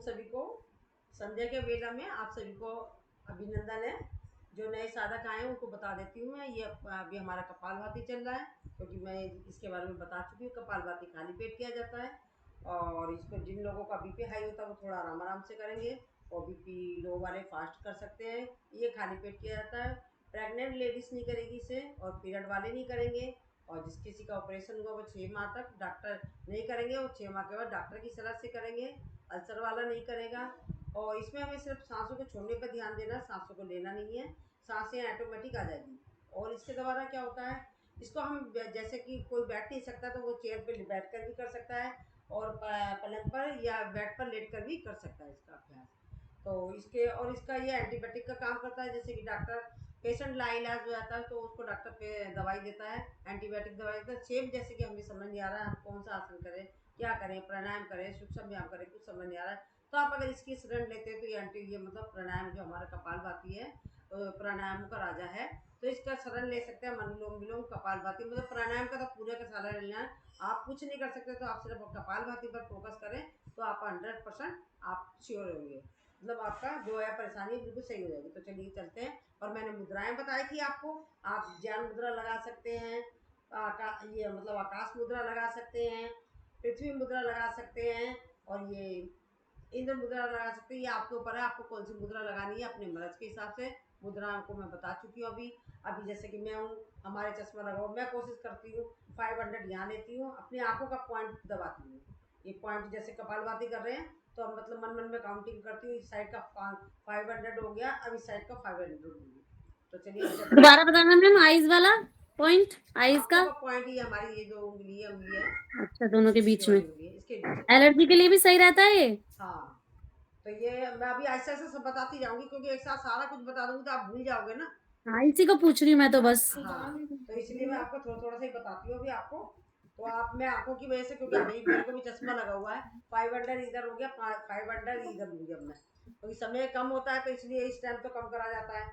Speaker 1: सभी को संध्या के वेला में आप सभी को अभिनंदन है। जो नए साधक आए हैं उनको बता देती हूँ मैं, ये अभी हमारा कपालभाति चल रहा है, क्योंकि मैं इसके बारे में बता चुकी हूँ। कपालभाति खाली पेट किया जाता है, और इसको जिन लोगों का बीपी हाई होता है वो थोड़ा आराम आराम से करेंगे, और बीपी लो वाले फास्ट कर सकते हैं। ये खाली पेट किया जाता है। प्रेग्नेंट लेडीज़ नहीं करेगी इसे, और पीरियड वाले नहीं करेंगे, और जिस किसी का ऑपरेशन हुआ वो 6 माह तक डॉक्टर नहीं करेंगे, वो 6 माह के बाद डॉक्टर की सलाह से करेंगे। अल्सर वाला नहीं करेगा। और इसमें हमें सिर्फ सांसों को छोड़ने पर ध्यान देना, सांसों को लेना नहीं है। सांसें ऑटोमेटिक आ जाएगी। और इसके द्वारा क्या होता है, इसको हम जैसे कि कोई बैठ नहीं सकता तो वो चेयर पे बैठ कर भी कर सकता है, और पलंग पर या बेड पर लेट कर भी कर सकता है इसका अभ्यास। तो इसके और इसका ये एंटीबायोटिक का काम करता है। जैसे कि डॉक्टर पेशेंट लाइलाज हो जाता है तो उसको डॉक्टर पे दवाई देता है, एंटीबायोटिक दवाई देता है। सेम जैसे कि हमें समझ नहीं आ रहा है हम कौन सा आसन करें, क्या करें, प्राणायाम करें, सूक्ष्म व्यायाम करें, कुछ समझ नहीं आ रहा है, तो आप अगर इसकी शरण लेते हैं तो ये मतलब प्राणायाम जो हमारा कपालभाति है, प्राणायाम का राजा है, तो इसका शरण ले सकते हैं। अनुलोम विलोम कपालभाति, मतलब प्राणायाम का तो पूरे का सारा लेना है। आप कुछ नहीं कर सकते तो आप सिर्फ कपालभाति पर फोकस करें तो आप 100% आप श्योर होंगे, मतलब आपका जो है परेशानी बिल्कुल सही हो जाएगी। तो चलिए चलते हैं। और मैंने मुद्राएं बताई थी आपको, आप ज्ञान मुद्रा लगा सकते हैं, ये मतलब आकाश मुद्रा लगा सकते हैं, पृथ्वी मुद्रा लगा सकते हैं, और ये इंद्र मुद्रा लगा सकते हैं। ये आपके ऊपर है, आपको कौन सी मुद्रा लगानी है अपने मर्ज के हिसाब से। मुद्राओं को मैं बता चुकी हूँ अभी। अभी जैसे कि मैं हूँ, हमारे चश्मा लगाओ, मैं कोशिश करती हूँ 500 यहाँ लेती हूँ, अपनी आंखों का पॉइंट दबाती हूँ। ये पॉइंट जैसे कपालभाति कर रहे हैं तो हम मतलब मन मन में काउंटिंग करती हूँ। इस साइड का 500 हो गया, अब इस साइड का 500 होगी। तो चलिए
Speaker 4: दोबारा बताना मैम, आईज वाला पॉइंट, आईज का।
Speaker 1: पॉइंट ही हमारी ये जो उंगली है,
Speaker 4: अच्छा, दोनों के बीच
Speaker 1: ये
Speaker 4: में।
Speaker 1: वाली उंगली है, इसके बीच में।
Speaker 4: एलर्जी के लिए भी सही रहता है ये।
Speaker 1: हाँ, तो ये मैं अभी ऐसे ऐसे सब बताती जाऊंगी, क्योंकि एक साथ सारा कुछ बता दूंगी तो आप भूल जाओगे ना।
Speaker 4: हाँ, इसी को पूछ रही हूँ मैं तो बस।
Speaker 1: हाँ, तो इसलिए मैं आपको थोड़ा थोड़ा सा ही बताती हूँ अभी आपको। तो आप, मैं आंखों की वजह से, क्योंकि अभी मेरे को भी चश्मा लगा हुआ है, 500 इधर हो गया, 500 इधर लूंगी अब मैं, क्योंकि समय कम होता है तो इसलिए इस टाइम तो कम करा जाता है।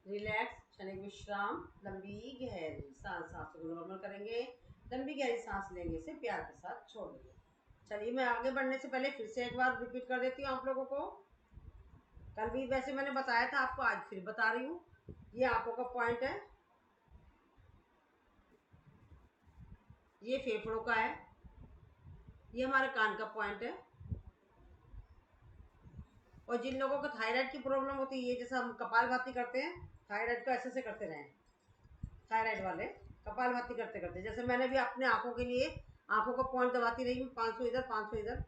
Speaker 1: रिलैक्स, क्षणिक विश्राम, लंबी गहरी सांस, सांसों को नॉर्मल करेंगे, लंबी गहरी सांस लेंगे से प्यार के साथ छोड़ेंगे। चलिए मैं आगे बढ़ने से पहले फिर से एक बार रिपीट कर देती हूँ आप लोगों को। कल भी वैसे मैंने बताया था आपको, आज फिर बता रही हूँ। ये आंखों का पॉइंट है, ये फेफड़ों का है, ये हमारे कान का पॉइंट है। और जिन लोगों को थायराइड की प्रॉब्लम होती है, जैसे हम कपालभाति करते हैं, थायराइड को ऐसे से करते रहें, थायराइड वाले कपालभाति करते करते, जैसे मैंने भी अपने आंखों के लिए आंखों का पॉइंट दबाती रही हूँ, 500 इधर 500 इधर।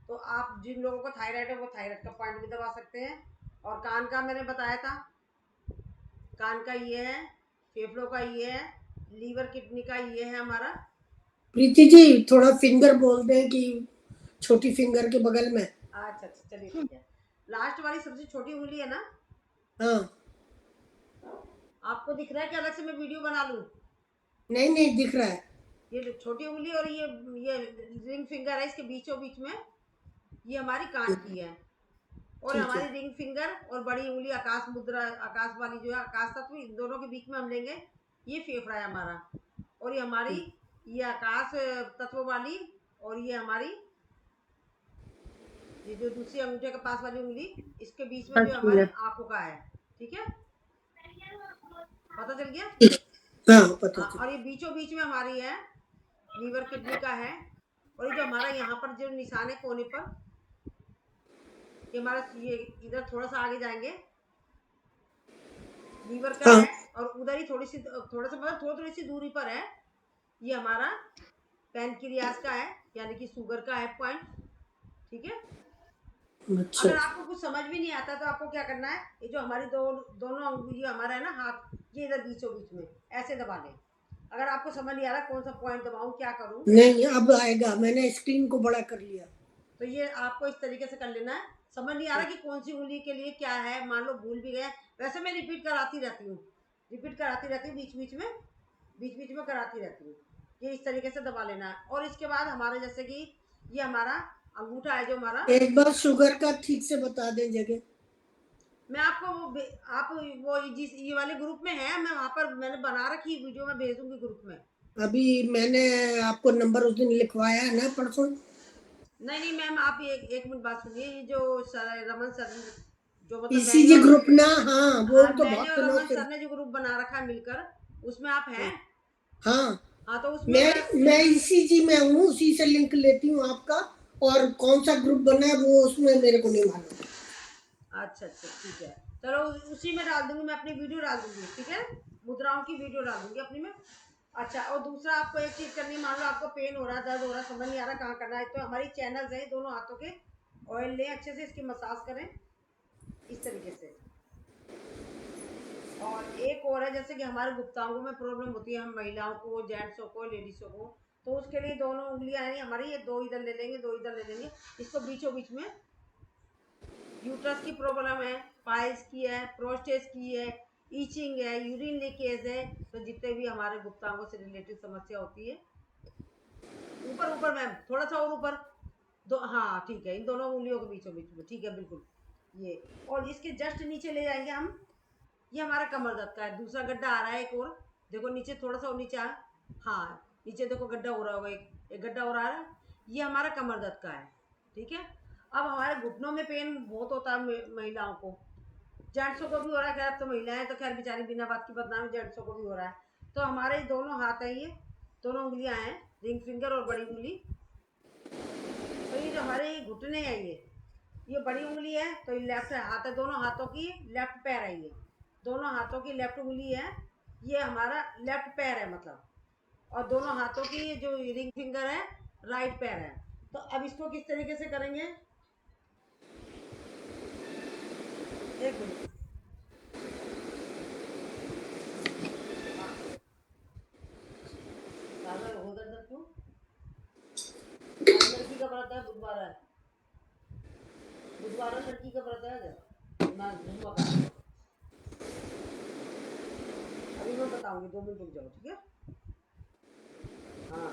Speaker 1: तो आप जिन लोगों को थायराइड है वो थायराइड का पॉइंट भी दबा सकते हैं। और कान का मैंने बताया था, कान का ये है, फेफड़ों का ये है, लीवर किडनी का ये है हमारा।
Speaker 5: प्रीति जी थोड़ा फिंगर बोल दें कि छोटी फिंगर के बगल में।
Speaker 1: अच्छा अच्छा, चलिए ठीक है। लास्ट वाली सबसे छोटी उंगली है ना,
Speaker 5: हाँ
Speaker 1: आपको दिख रहा है कि अलग से मैं वीडियो बना लूँ?
Speaker 5: नहीं नहीं दिख रहा है।
Speaker 1: ये छोटी उंगली और ये रिंग फिंगर है, इसके बीचों बीच में ये हमारी कान की है। और
Speaker 5: ठीक
Speaker 1: हमारी
Speaker 5: है।
Speaker 1: रिंग फिंगर और बड़ी उंगली आकाश मुद्रा, आकाश वाली जो है आकाश तत्व, इन दोनों के बीच में हम लेंगे, ये फेफड़ा है हमारा। और ये हमारी ये आकाश तत्व वाली, और ये हमारी ये जो दूसरी अंगूठे के पास वाली उंगली, इसके बीच में जो हमारी आंखों का है। ठीक है, पता चल गया?
Speaker 5: हाँ पता
Speaker 1: हाँ,
Speaker 5: चल।
Speaker 1: और ये बीचों बीच में हमारी है, लीवर किडनी का है। और ये जो हमारा यहाँ पर जो निशान है कोने पर, ये हमारा ये इधर थोड़ा सा आगे जाएंगे, लीवर का
Speaker 5: हाँ
Speaker 1: है। और उधर ही थोड़ी सी, थोड़ा सा मतलब थोड़ी थोड़ी सी दूरी पर है, ये हमारा पैनक्रियास का है, यानी कि शुगर का है पॉइंट। ठीक है,
Speaker 5: अच्छा
Speaker 1: अगर आपको कुछ समझ भी नहीं आता तो आपको क्या करना है, ये जो हमारी दोनों अंगुली हमारा है ना हाथ, ये इधर बीचों बीच में ऐसे दबा लें। अगर आपको समझ नहीं आ रहा कौन सा पॉइंट दबाऊं, क्या करूं,
Speaker 5: नहीं अब आएगा, मैंने स्क्रीन को बड़ा कर लिया।
Speaker 1: तो ये आपको इस तरीके से कर लेना है। समझ नहीं आ रहा कि कौन सी उंगली के लिए क्या है, मान लो भूल भी गए, वैसे मैं रिपीट कराती रहती हूँ, बीच बीच में कराती रहती हूँ। ये इस तरीके से दबा लेना है। और इसके बाद हमारे जैसे कि ये हमारा अंगूठा है जो हमारा,
Speaker 5: एक बार शुगर का ठीक से बता दें जगह।
Speaker 1: मैं आपको आप वो जिस ये वाले ग्रुप में है, मैं वहाँ पर मैंने बना रखी वीडियो, मैं भेजूंगी ग्रुप में।
Speaker 5: अभी मैंने आपको नंबर उस दिन लिखवाया है ना परसों।
Speaker 1: नहीं नहीं मैम, आप एक मिनट बात सुनिए। ये जो सर रमन सर, जो मतलब
Speaker 5: ईसीजी ग्रुप ना, हाँ वो तो
Speaker 1: मैंने
Speaker 5: बहुत
Speaker 1: और
Speaker 5: दिनों
Speaker 1: रमन
Speaker 5: से।
Speaker 1: सर ने जो ग्रुप बना रखा है मिलकर, उसमें आप हैं?
Speaker 5: हाँ
Speaker 1: हाँ, तो उसमें
Speaker 5: मैं ईसीजी में हूँ, उसी से लिंक लेती हूँ आपका। और कौन सा ग्रुप बना है वो उसमें मेरे को नहीं मालूम।
Speaker 1: अच्छा अच्छा ठीक है, चलो उसी में डाल दूंगी, मैं अपनी वीडियो डाल दूंगी। ठीक है, मुद्राओं की वीडियो डाल दूंगी अपनी में। अच्छा, और दूसरा आपको एक चीज करनी है, मान लो आपको पेन हो रहा है, दर्द हो रहा है, समझ नहीं आ रहा कहाँ करना है, तो हमारी चैनल्स है दोनों हाथों के, ऑयल लें अच्छे से, इसकी मसाज करें इस तरीके से। और एक और है, जैसे कि हमारे गुप्तांगों में प्रॉब्लम होती है, हम महिलाओं को, जेंट्सों को, लेडीजों को, तो उसके लिए दोनों उंगलियां हैं हमारी, ये दो इधर ले लेंगे, दो इधर ले लेंगे, इसको बीचों बीच में। यूट्रस की प्रॉब्लम है, पाइल्स की है, प्रोस्टेट की है, ईचिंग है, यूरिन लीकेज है, तो जितने भी हमारे गुप्तांगों से रिलेटेड समस्या होती है, ऊपर ऊपर मैम, थोड़ा सा और ऊपर, दो, हाँ ठीक है, इन दोनों उंगलियों के बीचों बीच में, ठीक है बिल्कुल ये। और इसके जस्ट नीचे ले जाएंगे हम, ये हमारा कमर दर्द का है, दूसरा गड्ढा आ रहा है एक और, देखो नीचे थोड़ा सा और नीचे आ, हाँ नीचे देखो गड्ढा हो रहा होगा, एक गड्ढा हो रहा है, ये हमारा कमर दर्द का है। ठीक है, अब हमारे घुटनों में पेन बहुत होता है महिलाओं को, जेंट्सों को भी हो रहा है। खैर अब तो महिलाएं तो खैर बेचारी बिना बात की बदनामी, जेंट्सों को भी हो रहा है। तो हमारे दोनों हाथ है, ये दोनों उंगलियां हैं, रिंग फिंगर और बड़ी उंगली। तो ये जो हमारे घुटने हैं, ये बड़ी उंगली है, तो ये लेफ्ट हाथ है, दोनों हाथों की लेफ्ट पैर है, ये दोनों हाथों की लेफ्ट उंगली है, ये हमारा लेफ्ट पैर है मतलब। और दोनों हाथों की जो रिंग फिंगर है राइट पैर है। तो अब इसको किस तरीके से करेंगे, एक मिनट। क्यों लड़की का व्रत है, बुधवार है, बुधवार लड़की का व्रत है। मैं घूमा कर अभी मैं बताऊंगी, 2 मिनट रुक जाओ, ठीक है। हाँ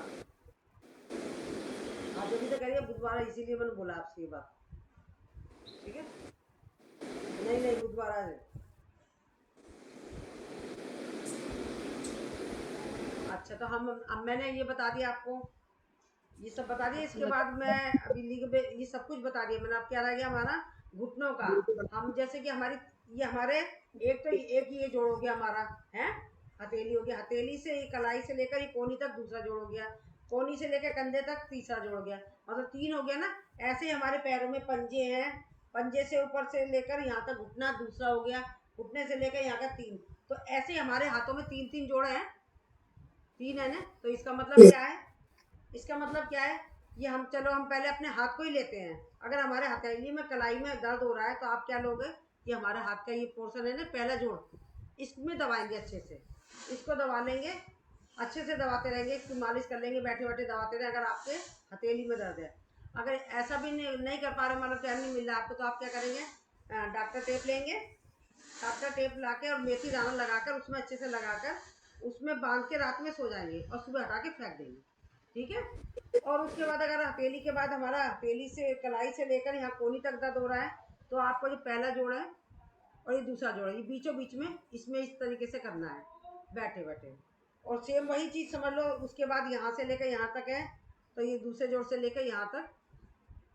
Speaker 1: आज अभी तो करिए बुधवार है, इसीलिए मैंने बोला आपसे ये बात, ठीक है। नहीं नहीं बुधवार है। अच्छा तो हम अब मैंने ये बता दिया आपको, ये सब बता दिया। इसके बाद मैं अभी ये सब कुछ बता दिया मैंने। अब क्या रह गया हमारा घुटनों का। हम जैसे कि हमारी ये हमारे एक तो एक ये जोड़ हो गया हमारा है, हथेली हो गया, हथेली से कलाई से लेकर ये कोनी तक दूसरा जोड़ हो गया, कोनी से लेकर कंधे तक तीसरा जोड़ हो गया, मतलब 3 हो गया ना। ऐसे ही हमारे पैरों में पंजे हैं, पंजे से ऊपर से लेकर यहाँ तक घुटना दूसरा हो गया, घुटने से लेकर यहाँ का 3। तो ऐसे हमारे हाथों में 3-3 जोड़ है, 3 है ना। तो इसका मतलब क्या है, इसका मतलब क्या है, ये हम चलो हम पहले अपने हाथ को ही लेते हैं। अगर हमारे हथेली में कलाई में दर्द हो रहा है तो आप क्या लोगे कि हमारे हाथ का ये पोर्शन है ना पहला जोड़, इसमें दबाएंगे अच्छे से, इसको दबा लेंगे, अच्छे से दबाते रहेंगे, इसकी मालिश कर लेंगे, बैठे बैठे दबाते रहे। अगर आपके हथेली में दर्द है, अगर ऐसा भी नहीं कर पा रहे, मतलब टाइम नहीं मिल रहा आपको, तो आप क्या करेंगे, डॉक्टर टेप लेंगे, डॉक्टर टेप ला के और मेथी दाना लगाकर उसमें अच्छे से लगाकर उसमें बांध के रात में सो जाएंगे और सुबह हटा के फेंक देंगे, ठीक है। और उसके बाद अगर हथेली के बाद हमारा हथेली से कलाई से लेकर यहाँ कोनी तक दर्द हो रहा है, तो आपको जो पहला जोड़ है और ये दूसरा जोड़ है, ये बीचों बीच में इसमें इस तरीके से करना है बैठे बैठे। और सेम वही चीज़ समझ लो, उसके बाद यहाँ से लेकर यहाँ तक है, तो ये दूसरे जोड़ से लेकर यहाँ तक,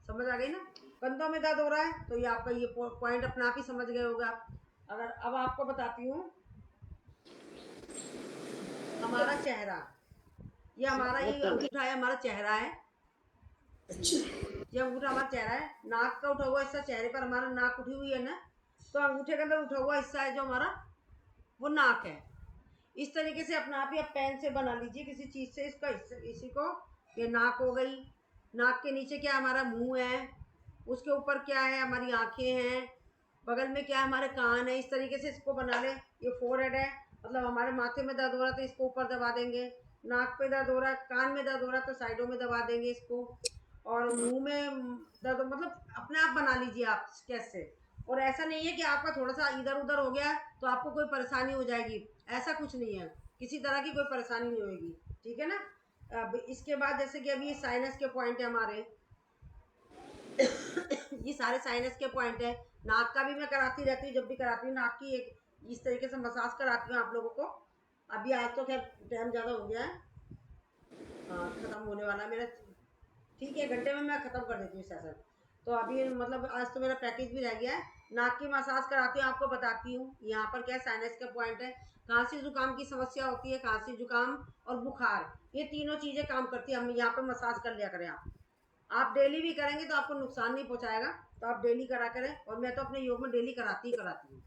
Speaker 1: समझ आ गई ना। कंधों में दर्द हो रहा है तो ये आपका ये पॉइंट अपने आप ही समझ गए होगा। अगर अब आपको बताती हूँ हमारा चेहरा, ये हमारा ये अंगूठा है, हमारा चेहरा है, ये अंगूठा हमारा चेहरा है। नाक का उठा हुआ हिस्सा, चेहरे पर हमारा नाक उठी हुई है ना, तो अंगूठे के अंदर उठा हुआ हिस्सा है जो हमारा, वो नाक है। इस तरीके से अपना आप ही आप पेन से बना लीजिए किसी चीज़ से इसका इसी को। ये नाक हो गई, नाक के नीचे क्या हमारा मुंह है, उसके ऊपर क्या है हमारी आंखें हैं, बगल में क्या है हमारे कान है। इस तरीके से इसको बना लें। ये फोरहेड है, मतलब हमारे माथे में दर्द हो रहा है तो इसको ऊपर दबा देंगे, नाक पे दर्द हो रहा है, कान में दर्द हो रहा है तो साइडों में दबा देंगे इसको, और मुंह में दर्द, मतलब अपने आप बना लीजिए आप कैसे। और ऐसा नहीं है कि आपका थोड़ा सा इधर उधर हो गया तो आपको कोई परेशानी हो जाएगी, ऐसा कुछ नहीं है, किसी तरह की कोई परेशानी नहीं होगी, ठीक है ना। अब इसके बाद जैसे कि अभी साइनस के पॉइंट है हमारे ये सारे साइनस के पॉइंट है। नाक का भी मैं कराती रहती हूँ, जब भी कराती हूँ नाक की एक इस तरीके से मसाज कराती हूँ आप लोगों को। अभी आज तो खैर टाइम ज़्यादा हो गया है, हाँ ख़त्म होने वाला है मेरा, ठीक है, घंटे में मैं ख़त्म कर देती हूँ सेशन। तो अभी मतलब आज तो मेरा पैकेज भी रह गया है। नाक की मसाज कराती हूँ, आपको बताती हूँ यहाँ पर क्या साइनस का पॉइंट है। खांसी जुकाम की समस्या होती है, खांसी जुकाम और बुखार, ये तीनों चीज़ें काम करती है। हम यहाँ पर मसाज कर लिया करें आप डेली भी करेंगे तो आपको नुकसान नहीं पहुँचाएगा, तो आप डेली करा करें। और मैं तो अपने योग में डेली कराती ही कराती हूँ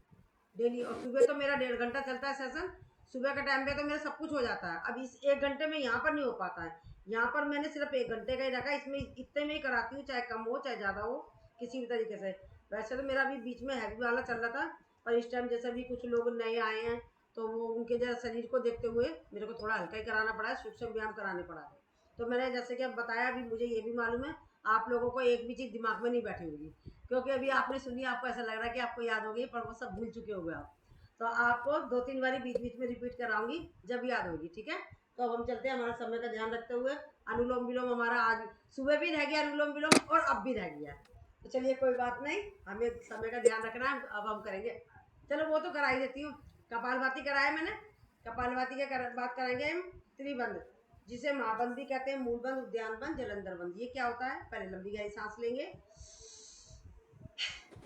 Speaker 1: डेली। और सुबह तो मेरा 1.5 घंटा चलता है सेशन, सुबह के टाइम पे तो मेरा सब कुछ हो जाता है। अब इस 1 घंटे में यहाँ पर नहीं हो पाता है, यहाँ पर मैंने सिर्फ 1 घंटे का ही रखा है, इसमें इतने में ही कराती हूँ, चाहे कम हो चाहे ज़्यादा हो, किसी भी तरीके से। वैसे तो मेरा अभी बीच में हैवी वाला चल रहा था, पर इस टाइम जैसे भी कुछ लोग नए आए हैं तो वो उनके जैसा शरीर को देखते हुए मेरे को थोड़ा हल्का ही कराना पड़ा है, सूक्ष्म व्यायाम कराने पड़ा है। तो मैंने जैसे कि अब बताया, अभी मुझे ये भी मालूम है आप लोगों को एक भी चीज़ दिमाग में नहीं बैठी होगी, क्योंकि अभी आपने सुनी, आपको ऐसा लग रहा है कि आपको याद हो गई, पर वो सब भूल चुके होंगे आप। तो आपको 2-3 बारी बीच बीच में रिपीट कराऊंगी जब याद होगी, ठीक है। तो अब हम चलते हैं, हमारा समय का ध्यान रखते हुए। अनुलोम विलोम हमारा आज सुबह भी रह गया, अनुलोम विलोम और अब भी रह गया, तो चलिए कोई बात नहीं, हमें समय का ध्यान रखना है, अब हम करेंगे। चलो वो तो करा ही देती हूँ, कपालभाति कराया मैंने, कपालभाति के बात कराएंगे हम त्रिबंध, जिसे महाबंदी कहते हैं, मूलबंद, उद्यान बंद, जलंधर बंद। ये क्या होता है, पहले लंबी गहरी सांस लेंगे,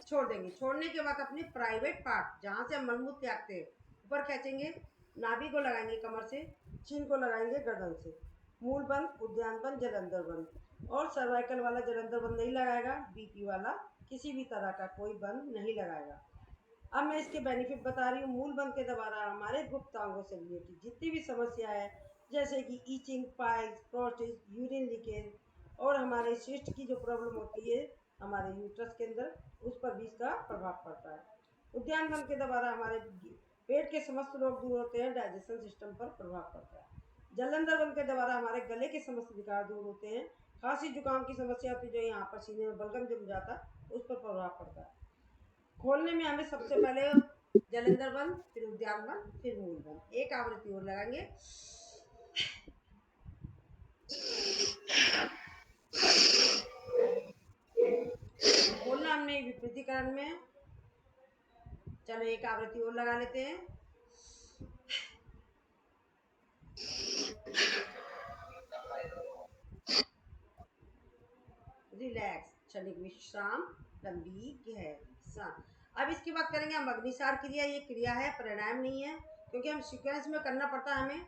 Speaker 1: छोड़ देंगे। छोड़ने के बाद अपने प्राइवेट पार्ट जहाँ से हम मलमूत्र त्यागते हैं ऊपर खींचेंगे, नाभि को लगाएंगे कमर से, चीन को लगाएंगे गर्दन से। मूल बंद, उद्यान बंद, जलंधर बंद। और सर्वाइकल वाला जलंधर बंद नहीं लगाएगा, बीपी वाला किसी भी तरह का कोई बंद नहीं लगाएगा। अब मैं इसके बेनिफिट बता रही हूँ। मूल बंद के द्वारा हमारे गुप्त अंगों से रिलेटेड जितनी भी समस्या है, जैसे कि itching, piles, prostate, urine leakage और हमारे सिस्ट की जो प्रॉब्लम होती है हमारे यूट्रस के अंदर, उस पर भी इसका प्रभाव पड़ता है। उद्यान बंद के द्वारा हमारे पेट के समस्त रोग दूर होते हैं, डाइजेशन सिस्टम पर प्रभाव पड़ता है। जलंधर बंद के द्वारा हमारे गले के समस्त विकार दूर होते हैं। खांसी जुकाम की समस्या होती है जो यहाँ पर सीने में बलगम जम जाता है, उस पर प्रभाव पड़ता है। खोलने में हमें सबसे पहले जलंधर बंद, फिर उद्यान बंद, फिर मूल बंद। एक आवृत्ति और लगाएंगे। खोलना हमने विपरीतीकरण में। चलो एक आवृत्ति और लगा लेते हैं। रिलैक्स, क्षणिक विश्राम, लंबी गहरी सांस। अब इसके बाद करेंगे हम अग्निसार क्रिया। ये क्रिया है, प्राणायाम नहीं है, क्योंकि हम सीक्वेंस में करना पड़ता है हमें।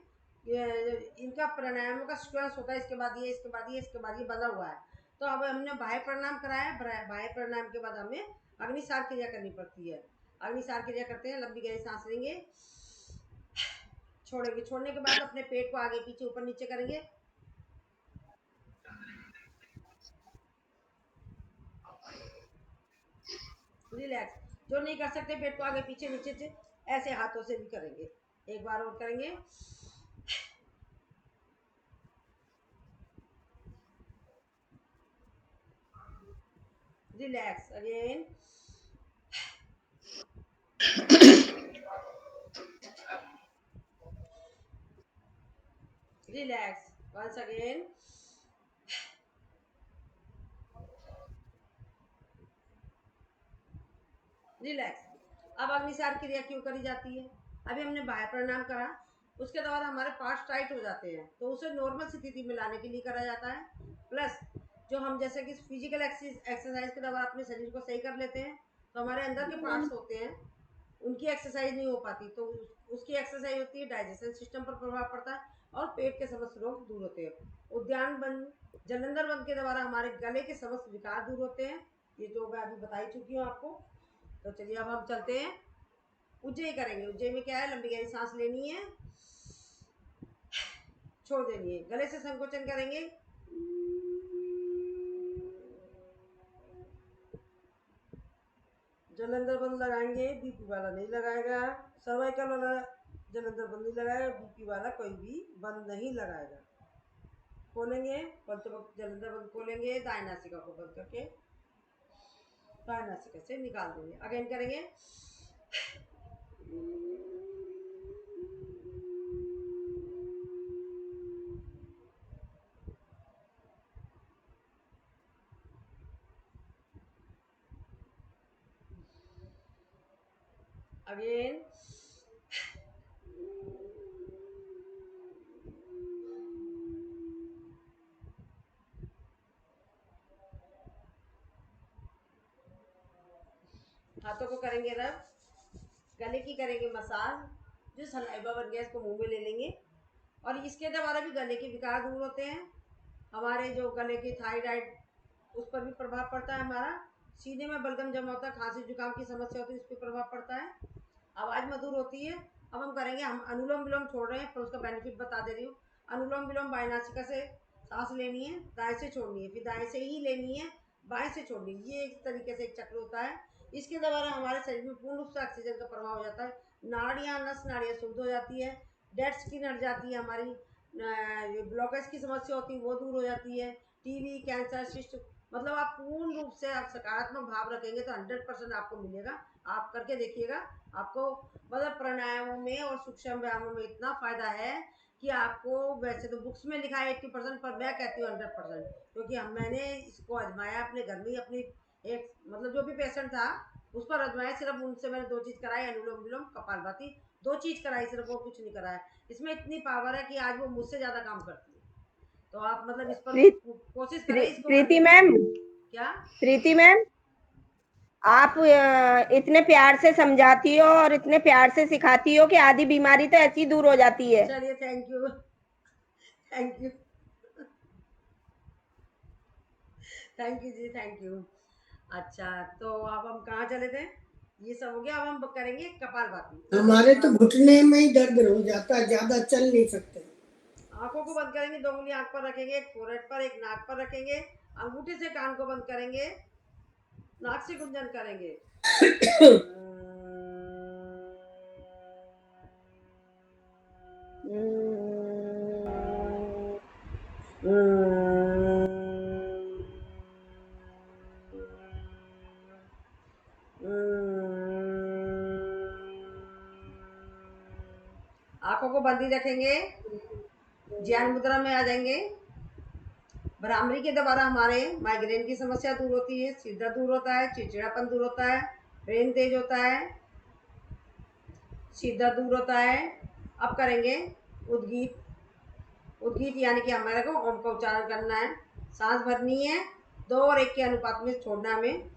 Speaker 1: इनका प्राणायामों का सीक्वेंस होता है, इसके बाद ये, इसके बाद ये, इसके बाद ये बना हुआ है। तो अब हमने बाह्य प्राणायाम कराया, बाह्य प्राणायाम के बाद हमें अग्निसार क्रिया करनी पड़ती है। अग्निसार क्रिया करते हैं, लंबी गहरी सांस लेंगे, छोड़ेंगे। छोड़ने के बाद अपने पेट को आगे पीछे ऊपर नीचे करेंगे। रिलैक्स। जो नहीं कर सकते पेट को आगे पीछे नीचे से ऐसे हाथों से भी करेंगे। एक बार और करेंगे। Relax again. Relax once again. Relax. अब अग्निसार क्रिया क्यों करी जाती है? अभी हमने बाह्य प्राणायाम करा, उसके द्वारा हमारे पार्ट्स टाइट हो जाते हैं, तो उसे नॉर्मल स्थिति में लाने के लिए करा जाता है। प्लस जो हम जैसे कि फिजिकल एक्सरसाइज के द्वारा अपने शरीर को सही कर लेते हैं, तो हमारे अंदर के पार्ट्स होते हैं उनकी एक्सरसाइज नहीं हो पाती, तो उसकी एक्सरसाइज होती है, डाइजेशन सिस्टम पर प्रभाव पड़ता है और पेट के समस्त रोग दूर होते हैं। उद्यान बंद, जलंधर बंद के द्वारा हमारे गले के समस्त विकार दूर होते हैं, ये जो मैं अभी बता ही चुकी हूँ आपको। तो चलिए अब हम चलते हैं, उज्जयी करेंगे। उज्जयी में क्या है, लंबी गहरी सांस लेनी है, छोड़ देनी है। गले से संकोचन करेंगे, जलंधर बंद लगाएंगे, बीपी वाला नहीं लगाएगा। सर्वाइकल वाला जलंधर बंद नहीं लगाएगा, बीपी वाला कोई भी बंद नहीं लगाएगा। खोलेंगे, जलंधर बंद खोलेंगे, दाएं नासिका को बंद करके बाएं नासिका से निकाल देंगे। अगेन करेंगे। अगेन। हाथों को करेंगे रब, गले की करेंगे मसाज, जो सलाइवा बन गया इसको मुंह में ले लेंगे। और इसके द्वारा भी गले के विकार दूर होते हैं। हमारे जो गले की थायराइड, उस पर भी प्रभाव पड़ता है हमारा। सीने में बलगम जमा होता है, खांसी जुकाम की समस्या होती है, उस पर प्रभाव पड़ता है। आवाज़ मधुर होती है। अब हम करेंगे, हम अनुलोम विलोम छोड़ रहे हैं, पर उसका बेनिफिट बता दे रही हूँ। अनुलोम विलोम बाएं नासिका से सांस लेनी है, दाएं से छोड़नी है, फिर दाएं से ही लेनी है, बाएं से छोड़नी है। ये एक तरीके से एक चक्र होता है। इसके द्वारा हमारे शरीर में पूर्ण रूप से ऑक्सीजन का प्रभाव हो जाता है। नाड़ियाँ, नस नाड़ियाँ शुद्ध हो जाती है, डेड स्किन हट जाती है, हमारी ब्लॉकेज की समस्या होती है वो दूर हो जाती है। टीबी, कैंसर, शिस्ट, मतलब आप पूर्ण रूप से आप सकारात्मक भाव रखेंगे तो 100% आपको मिलेगा। आप करके देखिएगा, आपको मतलब प्राणायामों में और सूक्ष्म व्यायामों में इतना फायदा है कि आपको, वैसे तो बुक्स में लिखा है 80%, पर मैं कहती हूँ 100%, क्योंकि मैंने इसको आजमाया अपने घर में। अपनी एक मतलब जो भी पेशेंट था उस पर आजमाया, सिर्फ उनसे मैंने 2 चीज़ कराई, अनुलोम विलोम, कपालभाति, 2 चीज़ कराई सिर्फ, और कुछ नहीं कराया। इसमें इतनी पावर है कि आज वो मुझसे ज़्यादा काम करती है। तो आप मतलब इस पर कोशिश करें इसको
Speaker 2: प्रीति
Speaker 1: करने की।
Speaker 2: मैम,
Speaker 1: क्या
Speaker 2: प्रीति मैम, आप इतने प्यार से समझाती हो और इतने प्यार से सिखाती हो कि आधी बीमारी तो ऐसी दूर हो जाती है।
Speaker 1: चलिए, thank you, thank you, thank you ji, thank you. अच्छा, तो अब हम कहाँ चले थे? ये सब हो गया, अब हम करेंगे कपालभाति।
Speaker 5: हमारे तो घुटने में ही दर्द हो जाता है, ज्यादा चल नहीं सकते।
Speaker 1: आंखों को बंद करेंगे, 2 उंगली आंख पर रखेंगे, एक फोrehead पर, एक नाक पर रखेंगे, अंगूठे से कान को बंद करेंगे, नाक से गुंजन करेंगे। आंखों को बंद ही रखेंगे, ज्ञान मुद्रा में आ जाएंगे। भ्रामरी के द्वारा हमारे माइग्रेन की समस्या दूर होती है, सिर दर्द दूर होता है, चिड़चिड़ापन दूर होता है, ब्रेन तेज होता है, सिर दर्द दूर होता है। अब करेंगे उद्गीत। उद्गीत यानी कि हमारे को ओम का उच्चारण करना है, सांस भरनी है, 2 और 1 के अनुपात में छोड़ना है हमें।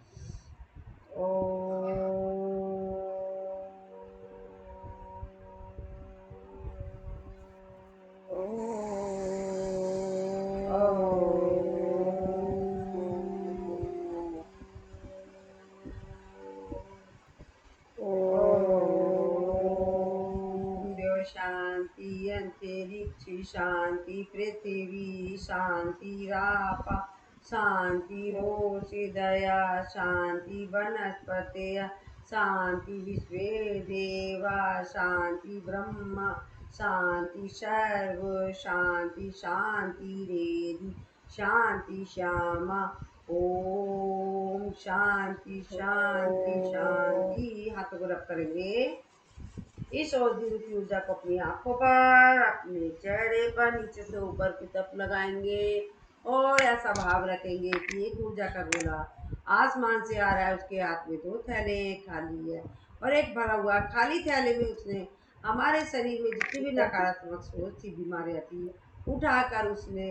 Speaker 1: शांति अंतरिक्ष शांति पृथ्वी शांतिराप शांति रोषि दया शांति वनस्पतय शांति विश्वे देवा शांति ब्रह्म शांति सर्व शांति शांति रेदि शांति श्यामा। ओम शांति शांति शांति। हाथों को रब करेंगे। इस औषधि रूपी ऊर्जा को अपनी आंखों पर, अपने चेहरे पर नीचे से ऊपर की तरफ लगाएंगे और ऐसा भाव रखेंगे कि एक ऊर्जा का गोला आसमान से आ रहा है, उसके हाथ में 2 थैले खाली है और एक भरा हुआ। खाली थैले में उसने हमारे शरीर में जितनी भी नकारात्मक सोच थी, बीमारियां थी, उठाकर उसने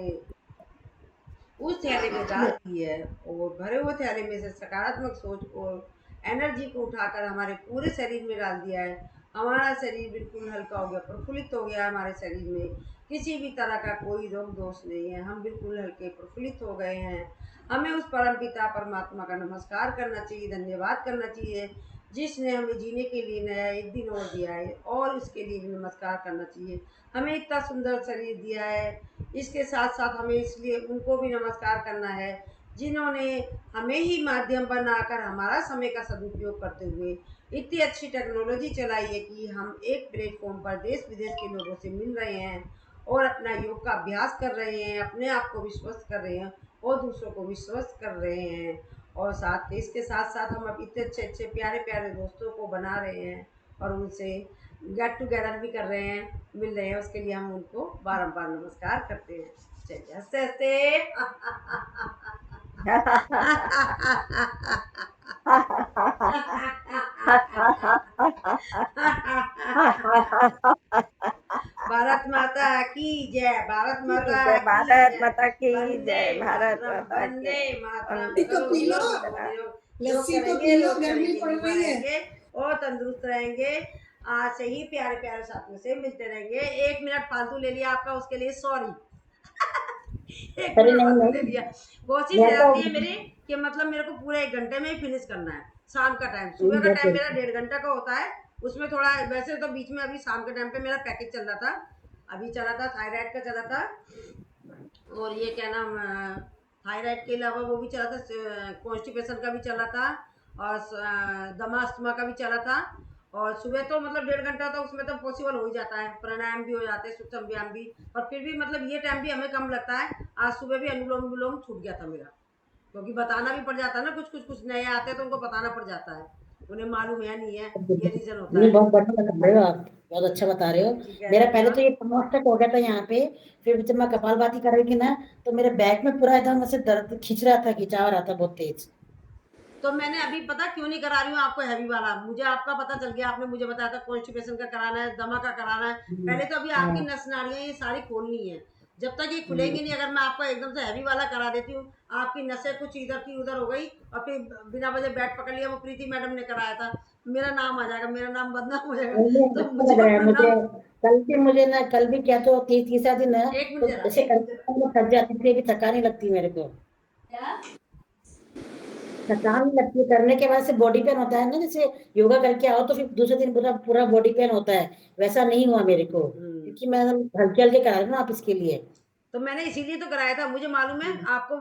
Speaker 1: उस थैले में डाल दी है और भरे हुए थैले में से सकारात्मक सोच और एनर्जी को उठाकर हमारे पूरे शरीर में डाल दिया है। हमारा शरीर बिल्कुल हल्का हो गया, प्रफुल्लित हो गया। हमारे शरीर में किसी भी तरह का कोई रोग दोष नहीं है, हम बिल्कुल हल्के प्रफुल्लित हो गए हैं। हमें उस परम पिता परमात्मा का नमस्कार करना चाहिए, धन्यवाद करना चाहिए, जिसने हमें जीने के लिए नया एक दिन और दिया है, और उसके लिए भी नमस्कार करना चाहिए। हमें इतना सुंदर शरीर दिया है, इसके साथ साथ हमें इसलिए उनको भी नमस्कार करना है जिन्होंने हमें ही माध्यम बनाकर हमारा समय का सदुपयोग करते हुए इतनी अच्छी टेक्नोलॉजी चलाई है कि हम एक प्लेटफॉर्म पर देश विदेश के लोगों से मिल रहे हैं और अपना योग का अभ्यास कर रहे हैं, अपने आप को विश्वस्त कर रहे हैं और दूसरों को विश्वस्त कर रहे हैं। और साथ इसके साथ साथ हम अब इतने अच्छे अच्छे प्यारे प्यारे दोस्तों को बना रहे हैं और उनसे गेट टुगेदर भी कर रहे हैं, मिल रहे हैं। उसके लिए हम उनको बारंबार नमस्कार करते हैं। चलिए हंसते हंसते भारत माता की जय, भारत माता
Speaker 2: जय
Speaker 1: की
Speaker 2: भारत
Speaker 1: जय,
Speaker 2: माता की
Speaker 1: वंदे
Speaker 2: जय, भारत
Speaker 1: मातरम,
Speaker 2: माता की
Speaker 1: वंदे मातरम।
Speaker 2: वंदे
Speaker 5: तो
Speaker 1: करो
Speaker 5: पी लो,
Speaker 1: योग, करो योग। योग
Speaker 5: लस्सी तो
Speaker 1: करेंगे,
Speaker 5: पी लो,
Speaker 1: लोग
Speaker 5: गर्मी
Speaker 1: करेंगे,
Speaker 5: पड़
Speaker 1: युवा
Speaker 5: रही है।
Speaker 1: रहेंगे और तंदुरुस्त रहेंगे। आज से ही प्यारे प्यारे साथियों से मिलते रहेंगे। 1 मिनट फालतू ले लिया आपका, उसके लिए सॉरी। 1
Speaker 3: अरे
Speaker 1: मिनट
Speaker 3: नहीं
Speaker 1: फालतू ले
Speaker 3: नहीं,
Speaker 1: लिया। कोशिश
Speaker 3: मैं तो
Speaker 1: रहती है मेरी कि मतलब मेरे को पूरे 1 घंटे में ही फिनिश करना है। शाम का टाइम, सुबह का टाइम मेरा 1.5 घंटा का होता है, उसमें थोड़ा वैसे तो बीच में अभी शाम के टाइम पे मेरा पैकेज चल रहा था, अभी चला था थायराइड का चला था, और ये क्या नाम थायराइड के अलावा वो भी चला था, कॉन्स्टिपेशन का भी चला था और दमा अस्थमा का भी चला था। और सुबह तो मतलब 1.5 घंटा तो उसमें तो पॉसिबल हो ही जाता है, प्राणायाम भी हो जाते हैं, सूक्ष्म व्यायाम भी, पर फिर भी मतलब ये टाइम भी हमें कम लगता है। आज सुबह भी अनुलोम विलोम छूट गया था मेरा, क्योंकि बताना भी पड़ जाता है ना, कुछ नए आते हैं तो उनको बताना पड़ जाता है, उन्हें मालूम है नहीं है, ये रीजन होता
Speaker 3: नहीं,
Speaker 1: है।
Speaker 3: बहुत बढ़िया बता रहे हो आप, बहुत अच्छा बता रहे हो।
Speaker 1: जी कह
Speaker 3: मेरा
Speaker 1: रहे थे
Speaker 3: पहले तो
Speaker 1: आप।
Speaker 3: ये प्रमोस्टक हो गया था यहाँ पे, फिर जब मैं कपालभाति कर रही थी ना, तो मेरे बैक में पूरा एकदम ऐसे दर्द खींच रहा था, खिंचाव रहा था बहुत तेज।
Speaker 1: तो मैंने अभी पता क्यों नहीं करा रही हूँ आपको हैवी वाला, मुझे आपका पता चल गया, आपने मुझे बताया था कॉन्स्टिपेशन का कराना है, दमा का कराना है। पहले तो अभी आपकी
Speaker 3: हाँ,
Speaker 1: नस नाड़ियाँ ये सारी खोलनी है, जब तक ये खुलेंगी नहीं, अगर मैं आपको एकदम से हैवी वाला करा देती हूँ, आपकी नसें कुछ इधर की उधर हो गई और फिर बिना वजह बेड पकड़ लिया, वो प्रीति मैडम ने कराया था, मेरा नाम आ जाएगा, मेरा नाम बदनाम हो जाएगा।
Speaker 3: मुझे
Speaker 1: तो
Speaker 3: अच्छा
Speaker 1: मुझे
Speaker 3: लग रहा है।
Speaker 1: अपना
Speaker 3: मुझे
Speaker 1: नाम,
Speaker 3: कल भी क्या तो तीसरा दिन है,
Speaker 1: एक
Speaker 3: तो
Speaker 1: मिनट जरा,
Speaker 3: जैसे
Speaker 1: एक मिनट जरा।
Speaker 3: मैं थक जाती थी, अभी थकान नहीं लगती मेरे को, थकान नहीं लगती है। करने के बाद से बॉडी पेन होता है ना, जैसे योगा करके आओ तो फिर दूसरे दिन पूरा पूरा बॉडी पेन होता है, वैसा नहीं हुआ मेरे को, क्योंकि मैं हल्के हल्के करा रही हूँ ना आप इसके लिए।
Speaker 1: तो मैंने इसीलिए तो कराया था, मुझे मालूम है आपको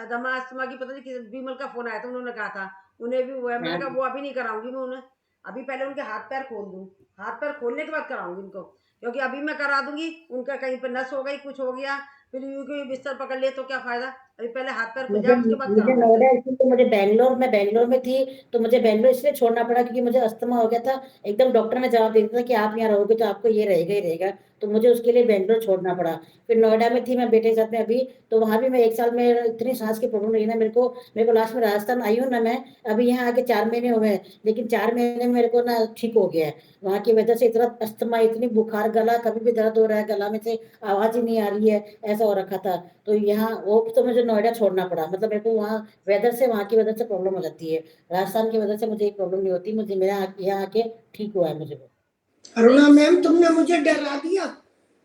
Speaker 1: दमा अस्थमा की, पता नहीं विमल का फोन आया था, उन्होंने कहा था उन्हें भी हुआ है, मैंने कहा वो अभी नहीं कराऊंगी मैं उन्हें, अभी पहले उनके हाथ पैर खोल दूं, हाथ पैर खोलने के बाद कराऊंगी उनको, क्योंकि अभी मैं करा दूंगी उनका कहीं पर नस हो गई, कुछ हो गया, फिर यूं क्यों बिस्तर पकड़ लिए तो क्या फायदा, अभी पहले हाथ पैर खुल
Speaker 3: मुझे
Speaker 1: जाए उसके बाद
Speaker 3: मुझे
Speaker 1: कराऊंगी।
Speaker 3: नोएडा, इसलिए मुझे बैंगलोर में थी, तो मुझे बैंगलोर इसलिए छोड़ना पड़ा क्योंकि मुझे अस्थमा हो गया था एकदम। डॉक्टर ने जवाब दे दिया था कि आप यहाँ रहोगे तो आपको ये रहेगा ही रहेगा, तो मुझे उसके लिए बैंगलोर छोड़ना पड़ा। फिर नोएडा में थी मैं बेटे के साथ में अभी, तो वहां भी मैं 1 साल में इतनी सांस की प्रॉब्लम रही ना मेरे को लास्ट में राजस्थान आई हूँ ना मैं, अभी यहाँ आके 4 महीने हुए हैं, लेकिन 4 महीने में मेरे को ना ठीक हो गया है। वहां की वजह से इतना अस्थमा, इतनी बुखार, गला कभी भी दर्द हो रहा है, गला में से आवाज ही नहीं आ रही है, ऐसा हो रखा था। तो यहाँ वो तो मुझे नोएडा छोड़ना पड़ा, मतलब मेरे को वहाँ वेदर से, वहाँ की वजह से प्रॉब्लम हो जाती है। राजस्थान की वजह से मुझे प्रॉब्लम नहीं होती, मुझे मेरा यहाँ आके ठीक हुआ है मुझे वो।
Speaker 5: अरुणा मैम, तुमने मुझे डरा दिया,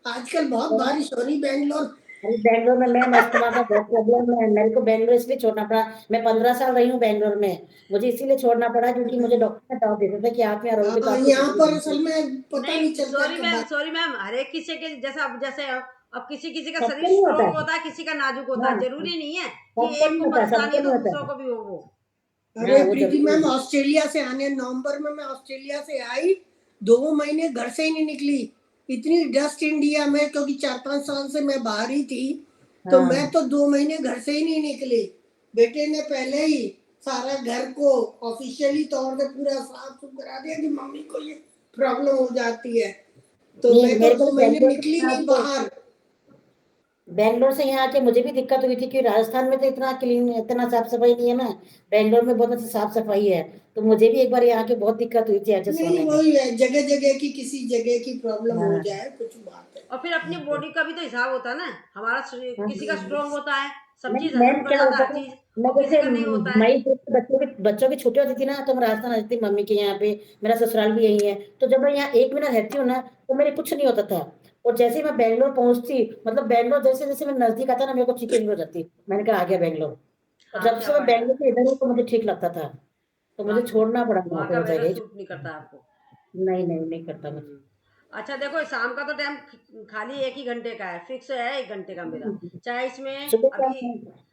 Speaker 5: आजकल बहुत बारिश हो रही बैंगलोर।
Speaker 3: अरे बैंगलोर में मैम अस्थमा का बहुत प्रॉब्लम है, मेरे को बैंगलोर इसलिए छोड़ना पड़ा। मैं 15 साल रही हूँ बैंगलोर में, मुझे इसीलिए छोड़ना पड़ा क्योंकि मुझे डॉक्टर ने दवा दे दिया था कि आप यहाँ रहोगे तो आपको
Speaker 5: यहाँ
Speaker 3: छुट्टी
Speaker 5: पर
Speaker 3: मिलेगी।
Speaker 5: असल में पता नहीं चलता कब।
Speaker 1: सॉरी मैम, हर एक किसी के जैसा, अब जैसे अब किसी किसी का
Speaker 3: सबको
Speaker 1: शरीर
Speaker 3: नहीं होता
Speaker 1: स्ट्रोंग
Speaker 3: है।
Speaker 1: होता है, किसी का नाजुक होता
Speaker 3: हाँ,
Speaker 1: है, जरूरी नहीं है कि
Speaker 3: सबको
Speaker 1: एक
Speaker 3: नहीं
Speaker 1: को
Speaker 3: होता है,
Speaker 1: परेशानी
Speaker 3: सबको
Speaker 1: है
Speaker 3: नहीं
Speaker 1: तो
Speaker 3: होता
Speaker 1: दूसरों
Speaker 3: है।
Speaker 1: को भी हो वो।
Speaker 5: अरे
Speaker 3: हाँ, वो
Speaker 5: प्रीति
Speaker 3: जरूरी
Speaker 5: मैम,
Speaker 3: है।
Speaker 5: ऑस्ट्रेलिया से आने नवंबर में मैं ऑस्ट्रेलिया से आई, 2 महीने घर से ही नहीं निकली, इतनी डस्ट इंडिया में, क्योंकि 4-5 साल से मैं बाहर ही थी, तो मैं
Speaker 3: हाँ,
Speaker 5: तो 2 महीने घर से ही नहीं निकली। बेटे ने पहले ही सारा घर को ऑफिशियली तौर पे पूरा साफ सुफ करा दिया कि मम्मी को ये प्रॉब्लम हो जाती है, तो
Speaker 3: नहीं
Speaker 5: मैं तो
Speaker 3: मेरे को
Speaker 5: 2 महीने निकली नहीं बाहर।
Speaker 3: बैंगलोर से यहाँ आके मुझे भी दिक्कत हुई थी कि राजस्थान में तो इतना क्लीन, इतना साफ सफाई नहीं है ना, बैंगलोर में बहुत अच्छी साफ सफाई है, तो मुझे भी एक बार यहाँ आके बहुत दिक्कत हुई थी एडजस्ट
Speaker 5: नहीं,
Speaker 3: होने में।
Speaker 5: वही है, जगह जगह की, किसी जगह की प्रॉब्लम हो
Speaker 3: हाँ,
Speaker 5: जाए, कुछ बात है।
Speaker 1: और फिर अपनी बॉडी का भी तो हिसाब होता है ना, हमारा
Speaker 3: हाँ।
Speaker 1: किसी का स्ट्रोंग होता है, सब
Speaker 3: नहीं
Speaker 1: चीज हजम
Speaker 3: मैम,
Speaker 1: कर
Speaker 3: क्या
Speaker 1: जाता
Speaker 3: होता
Speaker 1: है हर
Speaker 3: है,
Speaker 1: चीज,
Speaker 3: मैं
Speaker 1: और किसी
Speaker 3: जैसे
Speaker 1: का नहीं होता है।
Speaker 3: मई जून में बच्चों की छुट्टी होती थी ना, तो मैं राजस्थान आती थी मम्मी के यहाँ पे, मेरा ससुराल भी यही है, तो जब मैं यहाँ 1 महीना रहती हूँ ना, तो मेरे कुछ नहीं होता था। और जैसे ही मैं बैंगलोर पहुंचती, मतलब बैंगलोर जैसे जैसे मैं नजदीक आता ना, मेरे को चिकन हो जाती, मैंने कहा आ गया बैंगलोर। और
Speaker 1: हाँ
Speaker 3: जब
Speaker 1: क्या
Speaker 3: से मैं
Speaker 1: फायदा,
Speaker 3: बैंगलोर से इधर हूँ तो मुझे ठीक लगता था, तो मुझे
Speaker 1: वहाँ
Speaker 3: छोड़ना पड़ा वहाँ
Speaker 1: वहाँ
Speaker 3: पे
Speaker 1: का
Speaker 3: वो
Speaker 1: वेदर
Speaker 3: जगह।
Speaker 1: सूट नहीं करता आपको।
Speaker 3: नहीं नहीं नहीं करता मुझे।
Speaker 1: अच्छा देखो, शाम का तो टाइम खाली 1 ही घंटे का है, फिक्स है 1 घंटे का मेरा, चाहे इसमें
Speaker 3: सुबह का
Speaker 1: अभी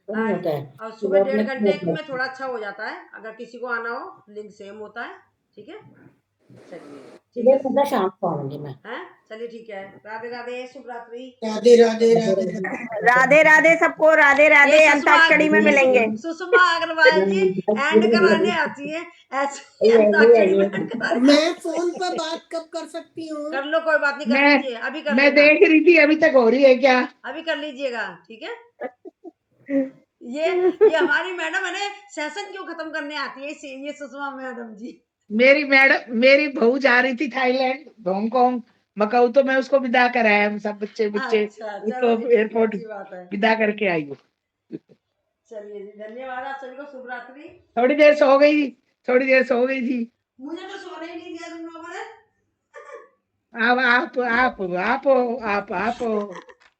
Speaker 3: वो नहीं होता है,
Speaker 1: और सुबह
Speaker 3: सुबह में
Speaker 1: 1.5 घंटे में थोड़ा अच्छा हो जाता है, अगर किसी को आना हो लिंक सेम होता है, ठीक है, चलिए ठीक
Speaker 3: सुबह
Speaker 1: है,
Speaker 3: मतलब शाम को आऊंगी मैं।
Speaker 1: हैं चलिए ठीक है, राधे राधे, शुभ रात्रि।
Speaker 5: राधे राधे राधे राधे।
Speaker 2: राधे राधे सबको, राधे
Speaker 1: ये
Speaker 2: राधे,
Speaker 1: सुषमा,
Speaker 2: अंताक्षरी में मिलेंगे।
Speaker 1: सुषमा अग्रवाल जी एंड कराने आती है, ऐसे
Speaker 3: ये
Speaker 1: अंताक्षरी में
Speaker 3: ये
Speaker 1: end कराने
Speaker 5: मैं फोन पर बात कब कर सकती हूँ?
Speaker 1: कर लो, कोई बात नहीं, कर
Speaker 6: मैं
Speaker 1: लीजिए, अभी कर
Speaker 6: मैं
Speaker 1: लेना,
Speaker 6: देख रही थी अभी तक हो रही है क्या।
Speaker 1: अभी कर लीजिएगा, ठीक है। ये हमारी मैडम है ना, सेशन क्यों खत्म करने आती है, ये सुषमा मैडम जी।
Speaker 6: मेरी बहू जा रही थी थाईलैंड, हांगकांग, मकाऊ, तो मैं उसको विदा कराया, हम सब बच्चे बच्चे
Speaker 1: अच्छा
Speaker 6: उसको
Speaker 1: चलो जी, ठीक है,
Speaker 6: एयरपोर्ट
Speaker 1: अच्छी बात है,
Speaker 6: विदा करके आई हूँ।
Speaker 1: चलिए जी, धन्यवाद आप सभी को, शुभ रात्रि।
Speaker 6: थोड़ी देर सो गई, थोड़ी देर सो गई थी।
Speaker 1: मुझे तो सोने ही नहीं दिया तुम लोगों ने।
Speaker 6: अब आप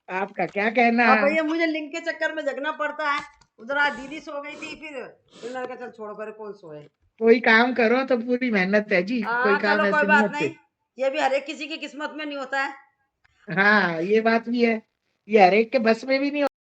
Speaker 6: आपका क्या कहना।
Speaker 1: अब भैया मुझे लिंक के चक्कर में जगना पड़ता है, उधर आज दीदी सो गई थी, फिर मैंने कहा चल छोड़ो, करे कौन सोए।
Speaker 6: कोई काम करो तो पूरी मेहनत है जी, कोई काम
Speaker 1: चलो कोई
Speaker 6: ऐसे नहीं
Speaker 1: बात नहीं,
Speaker 6: होते।
Speaker 1: ये भी हर एक किसी की किस्मत में नहीं होता है।
Speaker 6: हाँ ये बात भी है, ये हर एक के बस में भी नहीं